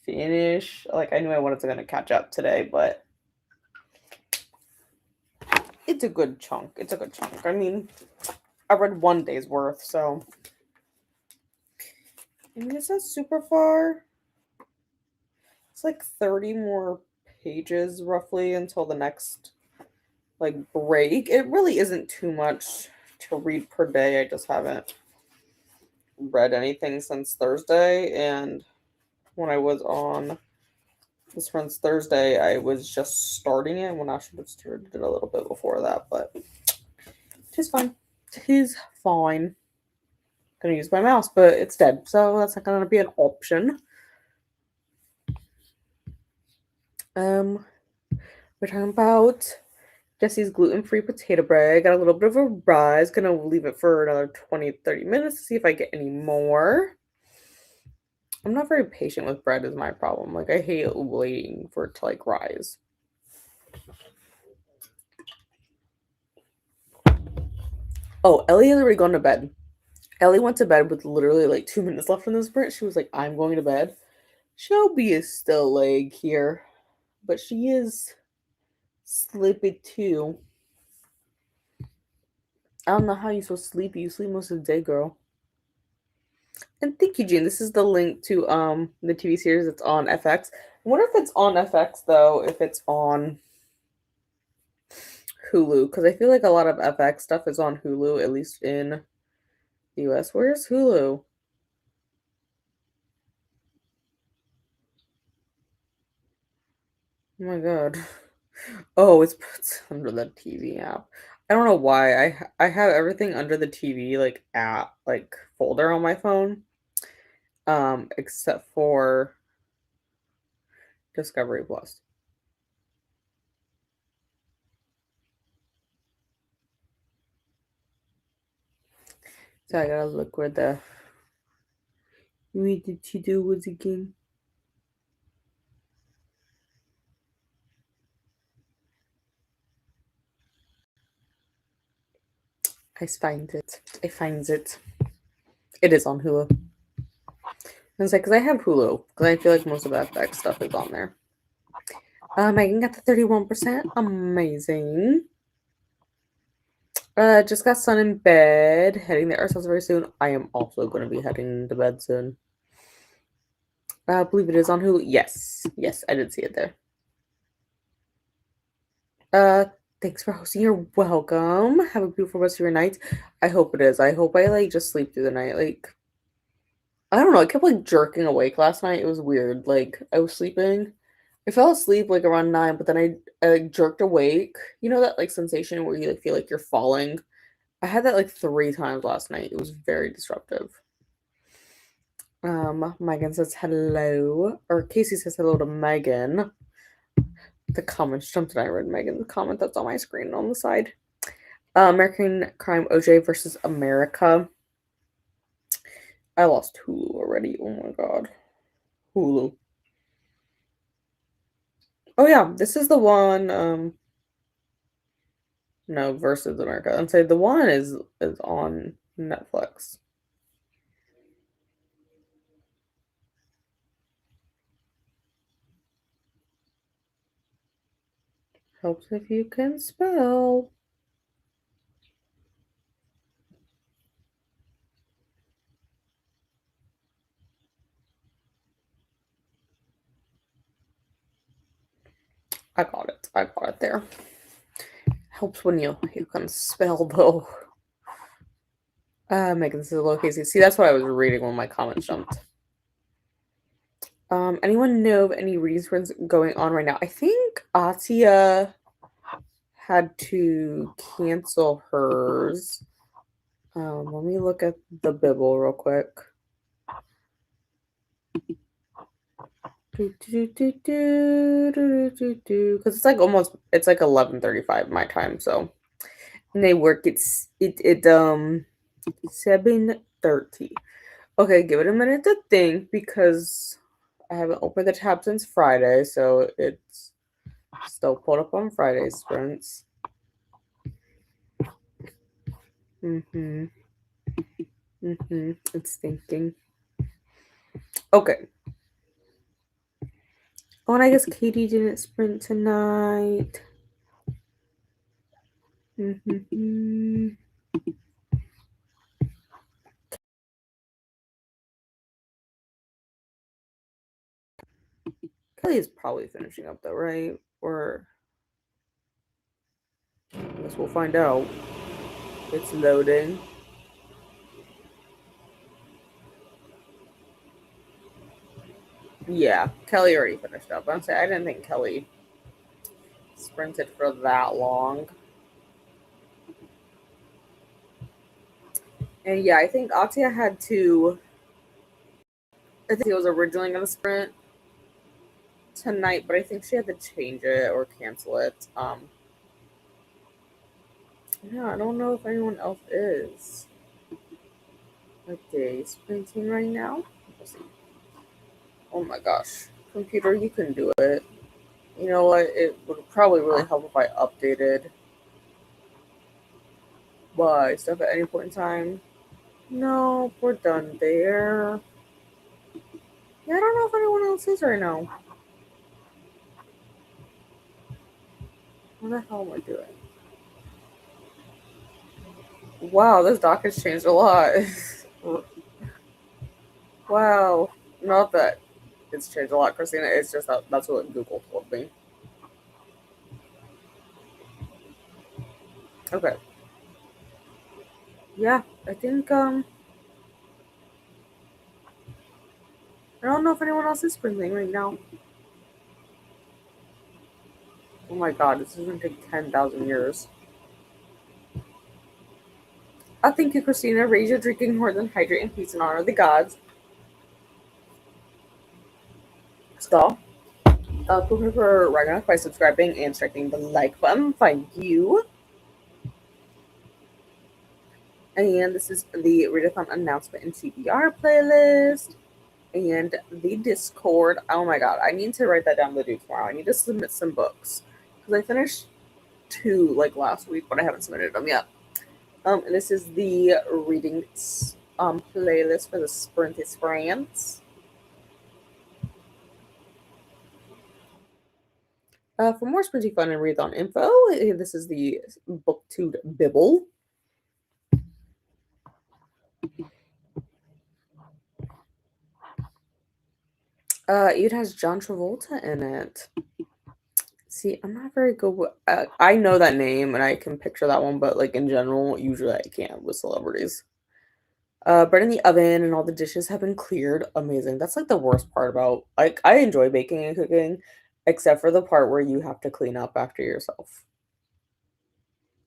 finish. Like I knew I wasn't gonna catch up today, but it's a good chunk. I mean, I read one day's worth, so I mean, it's not super far. It's like 30 more pages roughly until the next like break. It really isn't too much to read per day. I just haven't read anything since Thursday, and when I was on this friend's Thursday, I was just starting it when I should have started it a little bit before that, but tis fine. Tis fine. Gonna use my mouse, but it's dead, so that's not gonna be an option. We're talking about Jesse's gluten-free potato bread. I got a little bit of a rise. Gonna leave it for another 20-30 minutes to see if I get any more. I'm not very patient with bread is my problem. Like I hate waiting for it to like rise. Oh, Ellie has already gone to bed. Ellie went to bed with literally like 2 minutes left in the sprint. She was like, I'm going to bed. Shelby is still laying here, but she is sleepy too. I don't know how you're so sleepy. You sleep most of the day, girl. And thank you, Jean. This is the link to the TV series that's on FX. I wonder if it's on FX though, if it's on Hulu, because I feel like a lot of FX stuff is on Hulu, at least in the US. Where's Hulu? Oh my god. Oh, it's under the TV app. I don't know why. I have everything under the TV like app like folder on my phone. Except for Discovery Plus. So I gotta look where the to do was again. I find it. It is on Hulu. I was like, because I have Hulu, because I feel like most of that FX stuff is on there. Megan got the 31%. Amazing. Just got sun in bed. Heading to ourselves very soon. I am also going to be heading to bed soon. I believe it is on Hulu. Yes, I did see it there. Thanks for hosting. You're welcome. Have a beautiful rest of your night. I hope it is. I hope I like just sleep through the night. Like, I don't know. I kept like jerking awake last night. It was weird. Like, I was sleeping. I fell asleep like around 9, but then I like jerked awake. You know that like sensation where you like feel like you're falling? I had that like 3 times last night. It was very disruptive. Megan says hello. Or Casey says hello to Megan. The comment jumped and I read Megan. The comment that's on my screen on the side. American Crime OJ versus America. I lost Hulu already. Oh my god. Hulu. Oh yeah, this is the one No, versus America. And say the one is on Netflix. Helps if you can spell. I got it. I got it there. Helps when you can spell though. Megan, this is Loki. See, that's what I was reading when my comment jumped. Anyone know of any readings going on right now? I think Atia had to cancel hers. Let me look at the Bible real quick. Because it's like 11:35 my time, so and they work it 7:30. Okay, give it a minute to think because I haven't opened the tab since Friday, so it's still pulled up on Friday's sprints. It's thinking. Okay. Oh, and I guess Katie didn't sprint tonight. Kelly is probably finishing up though, right? Or I guess we'll find out. It's loading. Yeah, Kelly already finished up. I'm saying I didn't think Kelly sprinted for that long. And yeah, I think Atia had to. I think he was originally going to sprint tonight, but I think she had to change it or cancel it. Yeah, I don't know if anyone else is. Okay, sprinting right now. Let's see. Oh my gosh, computer, you can do it. You know what? It would probably really help if I updated my stuff at any point in time. No, we're done there. Yeah, I don't know if anyone else is right now. What the hell am I doing? Wow, this doc has changed a lot. Wow. Not that it's changed a lot, Christina. It's just that's what Google told me. Okay. Yeah, I think I don't know if anyone else is sprinting right now. Oh my god, this is gonna take 10,000 years. Thank you, Christina. Raise your drinking horn and hydrate in peace and honor the gods. So, prepare for Ragnarok by subscribing and striking the like button. Thank you. And this is the Readathon announcement and CPR playlist. And the Discord. Oh my god, I need to write that down to do tomorrow. I need to submit some books. Because I finished 2 like last week, but I haven't submitted them yet. This is the reading playlist for the Sprint Experience. For more Sprinty fun and readathon info, this is the BookTube Bibble. It has John Travolta in it. See, I'm not very good with. I know that name and I can picture that one, but like in general, usually I can't with celebrities. Bread in the oven and all the dishes have been cleared. Amazing. That's like the worst part about like I enjoy baking and cooking, except for the part where you have to clean up after yourself.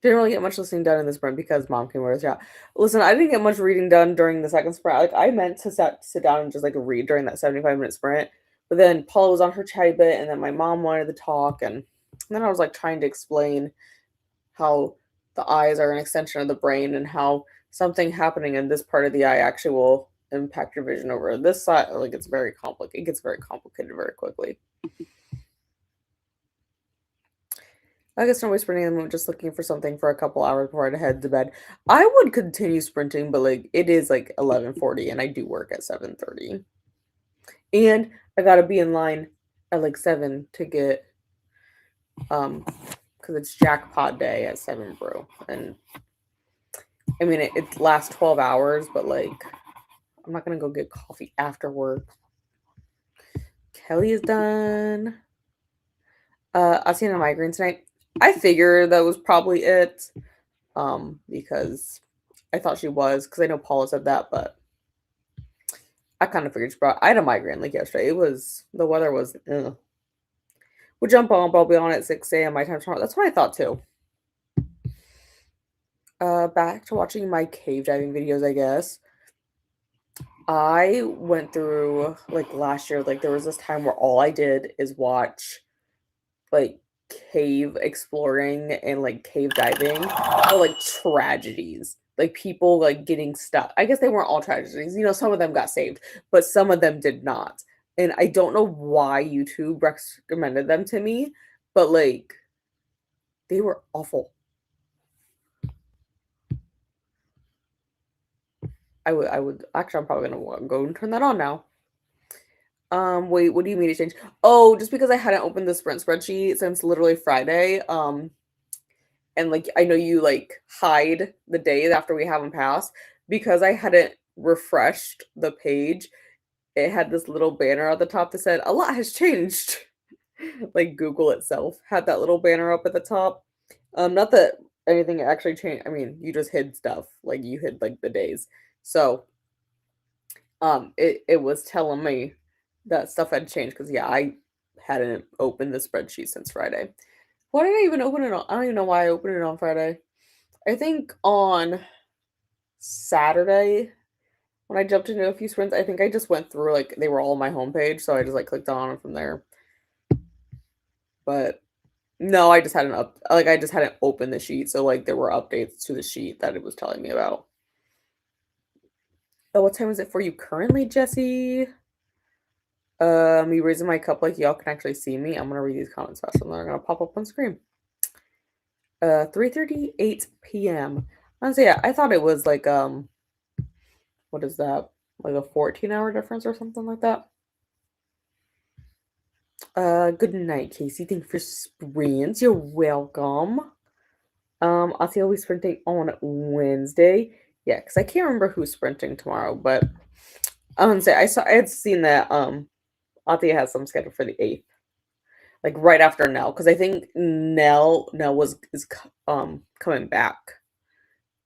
Didn't really get much listening done in the sprint because mom came over to chat. Listen, I didn't get much reading done during the second sprint. Like I meant to sit down and just like read during that 75-minute sprint, but then Paula was on her chatty bit, and then my mom wanted to talk, and then I was like trying to explain how the eyes are an extension of the brain and how something happening in this part of the eye actually will impact your vision over this side. Like it's very complicated. It gets very complicated very quickly. I guess nobody's sprinting at the moment, just looking for something for a couple hours before I head to bed. I would continue sprinting, but like it is like 11:40 and I do work at 7:30. And I gotta be in line at like 7 to get because it's jackpot day at 7 brew. And I mean it lasts 12 hours, but like I'm not gonna go get coffee after work. Kelly is done. I seen a migraine tonight. I figured that was probably it. Because I thought she was, because I know Paula said that, but I kind of figured she brought. I had a migraine like yesterday. It was the weather was. Ugh. We'll jump on. But I'll be on at 6 a.m. my time tomorrow. That's what I thought too. Back to watching my cave diving videos, I guess. I went through like last year. Like there was this time where all I did is watch like cave exploring and like cave diving or like tragedies, like people like getting stuck. I guess they weren't all tragedies, you know, some of them got saved, but some of them did not. And I don't know why YouTube recommended them to me, but like they were awful. I would actually, I'm probably gonna go and turn that on now. Wait, what do you mean to change? Oh, just because I hadn't opened the sprint spreadsheet since literally Friday. And like I know you like hide the days after we have them passed because I hadn't refreshed the page. It had this little banner at the top that said a lot has changed. Like Google itself had that little banner up at the top. Not that anything actually changed. I mean, you just hid stuff. Like you hid like the days. So it was telling me that stuff had changed because yeah, I hadn't opened the spreadsheet since Friday. Why did I even open it on? I don't even know why I opened it on Friday. I think on Saturday when I jumped into a few sprints, I think I just went through like they were all on my homepage, so I just like clicked on them from there. But no, I just hadn't I just hadn't opened the sheet, so like there were updates to the sheet that it was telling me about. Oh, what time is it for you currently, Jesse? Me raising my cup like y'all can actually see me. I'm gonna read these comments fast and they're gonna pop up on screen. 3:38 p.m. Honestly, yeah, I thought it was like what is that? Like a 14-hour difference or something like that. Good night, Casey. Thank you for sprints. You're welcome. I'll see you sprinting on Wednesday. Yeah, because I can't remember who's sprinting tomorrow, but I want to say I had seen that Atia has some scheduled for the 8th. Like right after Nell, because I think Nell is coming back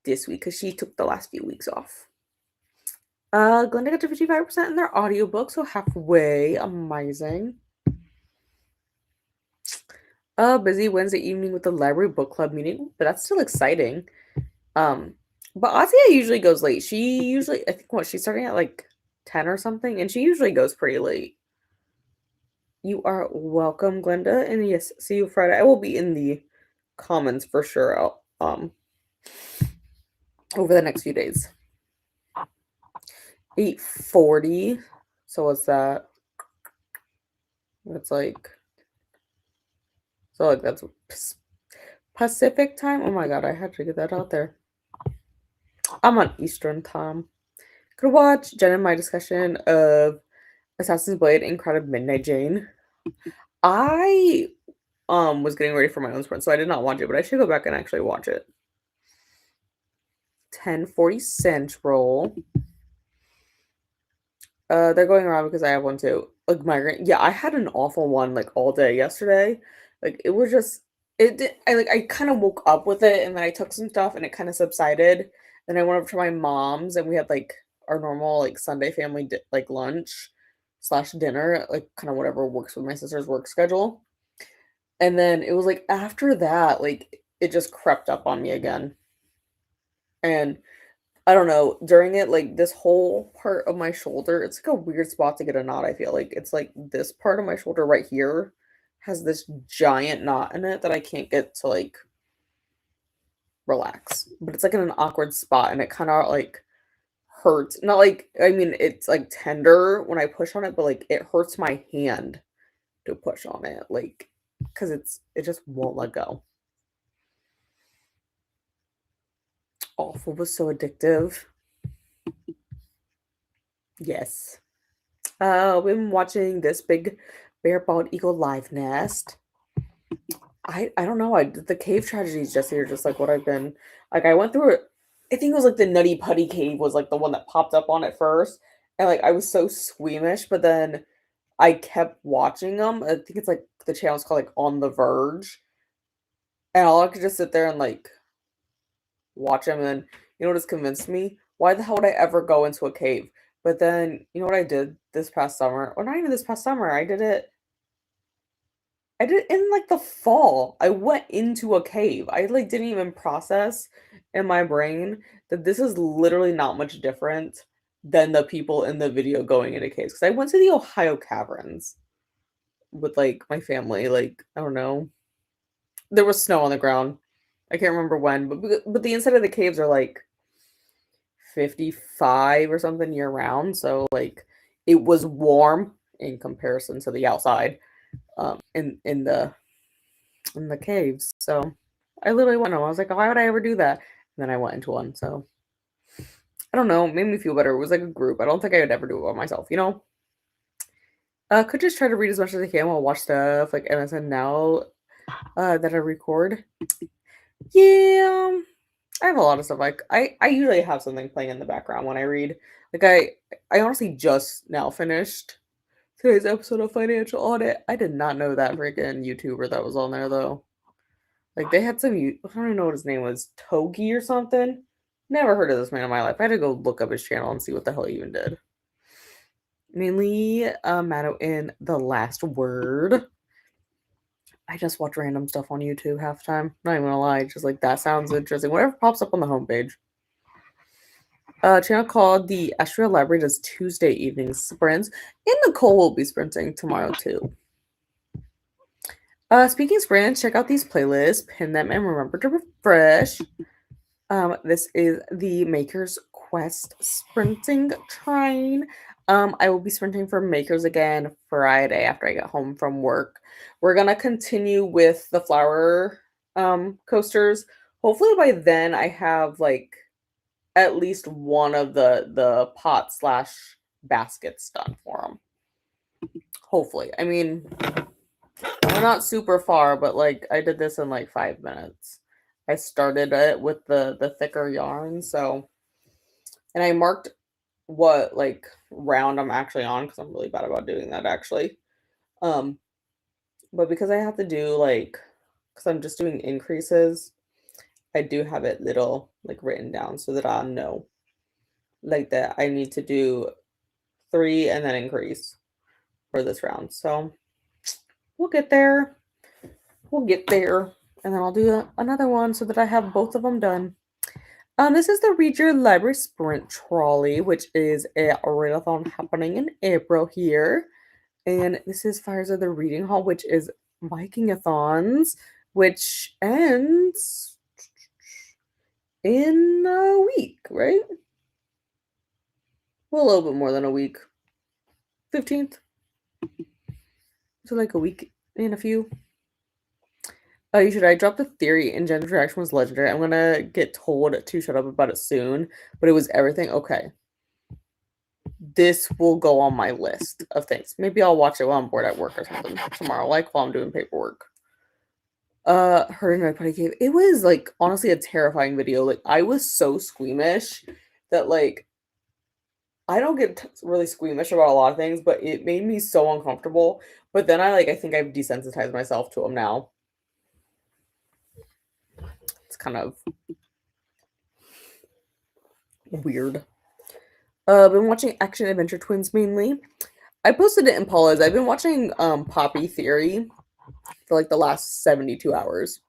this week because she took the last few weeks off. Glenda got to 55% in their audiobook, so halfway. Amazing. Busy Wednesday evening with the library book club meeting, but that's still exciting. But Asia usually goes late. She usually, I think, she's starting at like 10 or something, and she usually goes pretty late. You are welcome, Glenda, and yes, see you Friday. I will be in the comments for sure. Over the next few days. 8:40. So what's that? That's like. So like that's Pacific time. Oh my god, I had to get that out there. I'm on Eastern time. Could watch Jen and my discussion of Assassin's Blade and Crown of Midnight Jane. I was getting ready for my own sprint, so I did not watch it, but I should go back and actually watch it. 10:40 Central. They're going around because I have one too. Like migraine. Yeah, I had an awful one like all day yesterday. Like it was just I kind of woke up with it and then I took some stuff and it kind of subsided. Then I went over to my mom's and we had like our normal like Sunday family like lunch slash dinner, like kind of whatever works with my sister's work schedule. And then it was like after that, like it just crept up on me again. And I don't know, during it, like this whole part of my shoulder, it's like a weird spot to get a knot, I feel like. It's like this part of my shoulder right here has this giant knot in it that I can't get to like relax. But it's like in an awkward spot and it kind of like hurts. Not like I mean it's like tender when I push on it, but like it hurts my hand to push on it. Like because it just won't let go. awful but so addictive. Yes. We've been watching This Big Bear Bald Eagle Live Nest. I don't know. The cave tragedies, Jesse, are just like what I've been like. I went through it. I think it was like the Nutty Putty Cave was like the one that popped up on it first, and like I was so squeamish, but then I kept watching them. I think it's like the channel's called like On the Verge, and all I could just sit there and like watch them. And then you know what has convinced me? Why the hell would I ever go into a cave? But then you know what I did this past summer, or not even this past summer. I did it in like the fall. I went into a cave. I like didn't even process in my brain that this is literally not much different than the people in the video going into caves. Because I went to the Ohio caverns with like my family. Like I don't know, there was snow on the ground. I can't remember when, but the inside of the caves are like 55 or something year round. So like it was warm in comparison to the outside in the caves. So I literally went home. I was like, why would I ever do that? And then I went into one. So I don't know. It made me feel better. It was like a group. I don't think I would ever do it by myself, you know? Could just try to read as much as I can while watch stuff like MSN Now that I record. Yeah. I have a lot of stuff. Like I usually have something playing in the background when I read. Like I honestly just now finished today's episode of Financial Audit. I did not know that freaking YouTuber that was on there though. Like they had some, I don't even know what his name was, Togi or something. Never heard of this man in my life. I had to go look up his channel and see what the hell he even did. Mainly Matto in The Last Word. I just watch random stuff on YouTube half the time. Not even gonna lie, just like that sounds interesting. Whatever pops up on the homepage. A channel called the Astral Library does Tuesday evening sprints, and Nicole will be sprinting tomorrow too. Speaking of sprints, check out these playlists, pin them, and remember to refresh. This is the Maker's Quest sprinting train. I will be sprinting for Makers again Friday after I get home from work. We're gonna continue with the flower coasters. Hopefully by then I have like at least one of the pot slash baskets done for them. Hopefully. I mean, we're not super far, but like I did this in like 5 minutes. I started it with the thicker yarn, so and I marked what like round I'm actually on because I'm really bad about doing that actually. Um, but because I have to do like because I'm just doing increases, I do have it little like written down so that I'll know like that I need to do 3 and then increase for this round. So we'll get there. We'll get there. And then I'll do another one so that I have both of them done. This is the Read Your Library Sprint Trolley, which is a readathon happening in April here. And this is Fires of the Reading Hall, which is Vikingathons, which ends in a week, right? Well, a little bit more than a week. 15th. So like a week and a few. You should. I dropped a theory and gender interaction was legendary. I'm gonna get told to shut up about it soon, but it was everything. Okay. This will go on my list of things. Maybe I'll watch it while I'm bored at work or something tomorrow, like while I'm doing paperwork. Her in my putty cave. It was like honestly a terrifying video. Like I was so squeamish that like I don't get really squeamish about a lot of things, but it made me so uncomfortable. But then I think I've desensitized myself to them now. It's kind of weird. Been watching Action Adventure Twins mainly. I posted it in Paula's. I've been watching Poppy Theory for like the last 72 hours,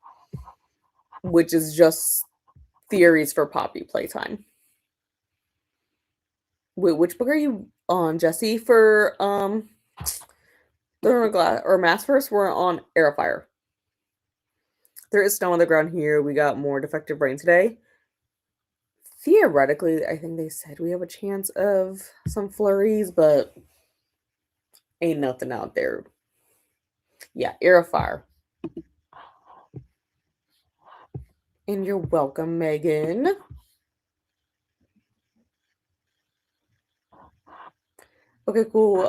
which is just theories for Poppy playtime. Wait, which book are you on, Jesse? For Glass or Mass First, we're on Air of Fire. There is snow on the ground here. We got more defective rain today. Theoretically, I think they said we have a chance of some flurries, but ain't nothing out there. Yeah, Air of Fire. And you're welcome, Megan. Okay, cool.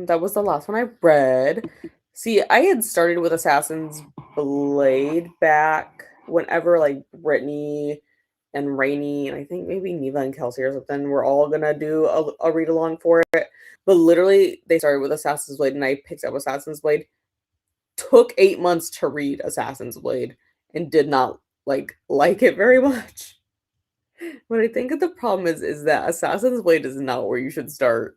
That was the last one I read. See, I had started with Assassin's Blade back whenever like Brittany and Rainey and I think maybe Neva and Kelsey or something were all gonna do a read along for it. But literally they started with Assassin's Blade and I picked up Assassin's Blade. Took 8 months to read Assassin's Blade and did not like it very much. But I think the problem is that Assassin's Blade is not where you should start.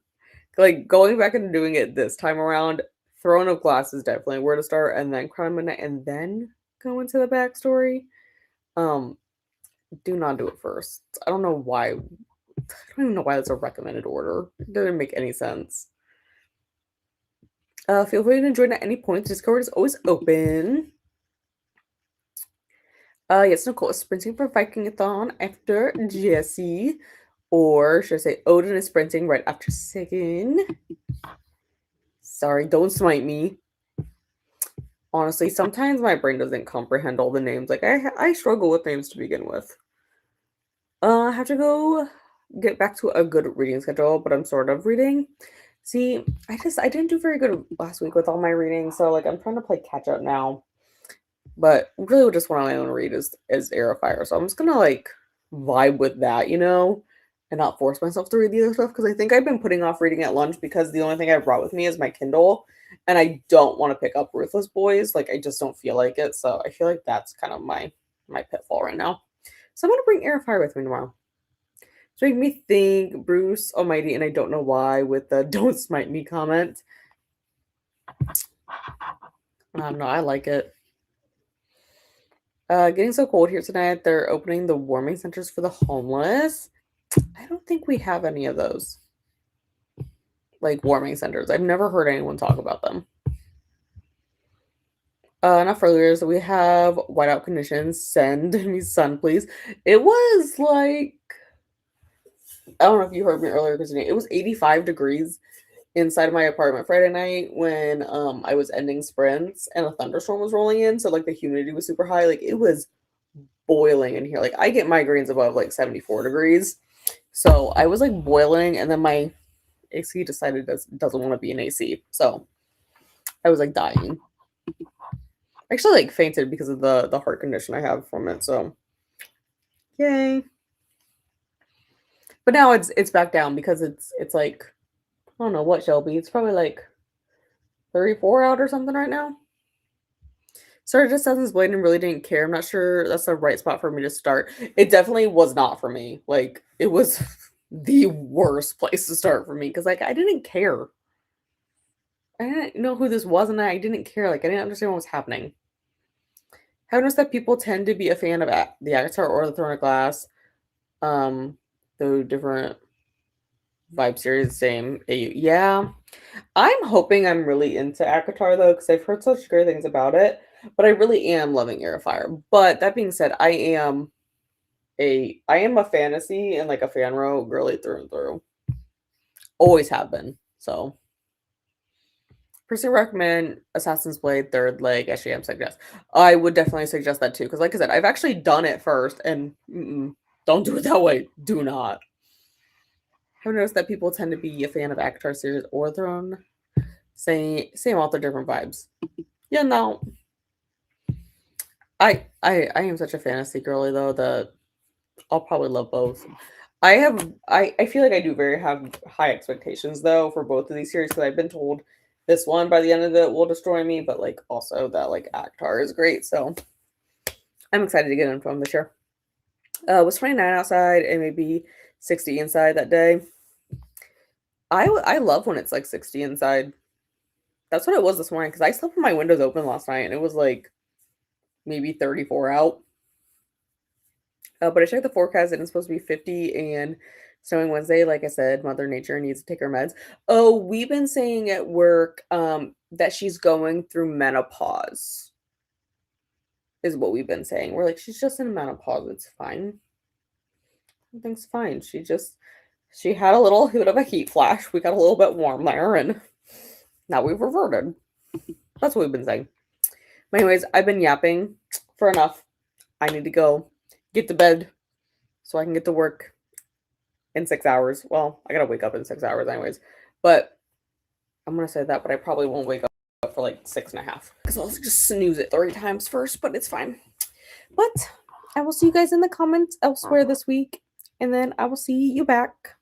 Like going back and doing it this time around, Throne of Glass is definitely where to start, and then Crown of Midnight, and then go into the backstory. Um, do not do it first. I don't know why. I don't even know why that's a recommended order. It doesn't make any sense. Feel free to join at any point. Discord is always open. Yes, Nicole is sprinting for Vikingathon after Jesse. Or should I say Odin is sprinting right after Sigyn. Sorry, don't smite me. Honestly, sometimes my brain doesn't comprehend all the names. Like I struggle with names to begin with. I have to go get back to a good reading schedule, but I'm sort of reading. See, I didn't do very good last week with all my reading, so like I'm trying to play catch up now. But really just one I want to read is Air of Fire. So I'm just gonna like vibe with that, and not force myself to read the other stuff because I think I've been putting off reading at lunch because the only thing I brought with me is my Kindle and I don't want to pick up Ruthless Boys. Like I just don't feel like it. So I feel like that's kind of my pitfall right now. So I'm gonna bring Air of Fire with me tomorrow. So make me think Bruce Almighty, and I don't know why with the "Don't smite me" comment. No, I like it. Getting so cold here tonight. They're opening the warming centers for the homeless. I don't think we have any of those. Like warming centers. I've never heard anyone talk about them. Enough earlier, so we have whiteout conditions. Send me sun, please. It was like I don't know if you heard me earlier, Christine. It was 85 degrees inside of my apartment Friday night when I was ending sprints and a thunderstorm was rolling in. So like the humidity was super high. Like it was boiling in here. Like I get migraines above like 74 degrees. So I was like boiling, and then my AC decided doesn't want to be an AC. So I was like dying. I actually like fainted because of the heart condition I have from it. So yay. But now it's back down because it's like I don't know what Shelby. It's probably like 34 out or something right now. Started Assassin's Blade and really didn't care. I'm not sure that's the right spot for me to start. It definitely was not for me. Like it was the worst place to start for me because like I didn't care. I didn't know who this was and I didn't care. Like I didn't understand what was happening. Have noticed that people tend to be a fan of the Avatar or the Throne of Glass. The different vibe series, same. Yeah, I'm hoping I'm really into Akatar though, because I've heard such great things about it. But I really am loving Air of Fire. But that being said, I am a fantasy and like a fan row girly through and through. Always have been. So personally recommend Assassin's Blade Third Leg. Actually, I'm suggest. I would definitely suggest that too, because like I said, I've actually done it first, and don't do it that way. Do not. I've noticed that people tend to be a fan of Akatar series or Throne. Same author, different vibes. Yeah, no. I am such a fantasy girly though that I'll probably love both. I feel like I do very have high expectations though for both of these series because I've been told this one by the end of it will destroy me, but like also that like Akatar is great, so I'm excited to get into them this year. It was 29 outside and maybe 60 inside that day. I love when it's like 60 inside. That's what it was this morning because I slept with my windows open last night and it was like maybe 34 out. But I checked the forecast and it's supposed to be 50 and snowing Wednesday. Like I said, Mother Nature needs to take her meds. Oh, we've been saying at work that she's going through menopause, is what we've been saying. We're like, she's just in menopause. It's fine. Everything's fine. She had a little bit of a heat flash. We got a little bit warm there, and now we've reverted. That's what we've been saying. But anyways, I've been yapping for enough. I need to go get to bed so I can get to work in 6 hours. Well, I gotta wake up in 6 hours anyways. But I'm gonna say that, but I probably won't wake up for like 6.5 because I'll just snooze it 3 times first, but it's fine. But I will see you guys in the comments elsewhere this week, and then I will see you back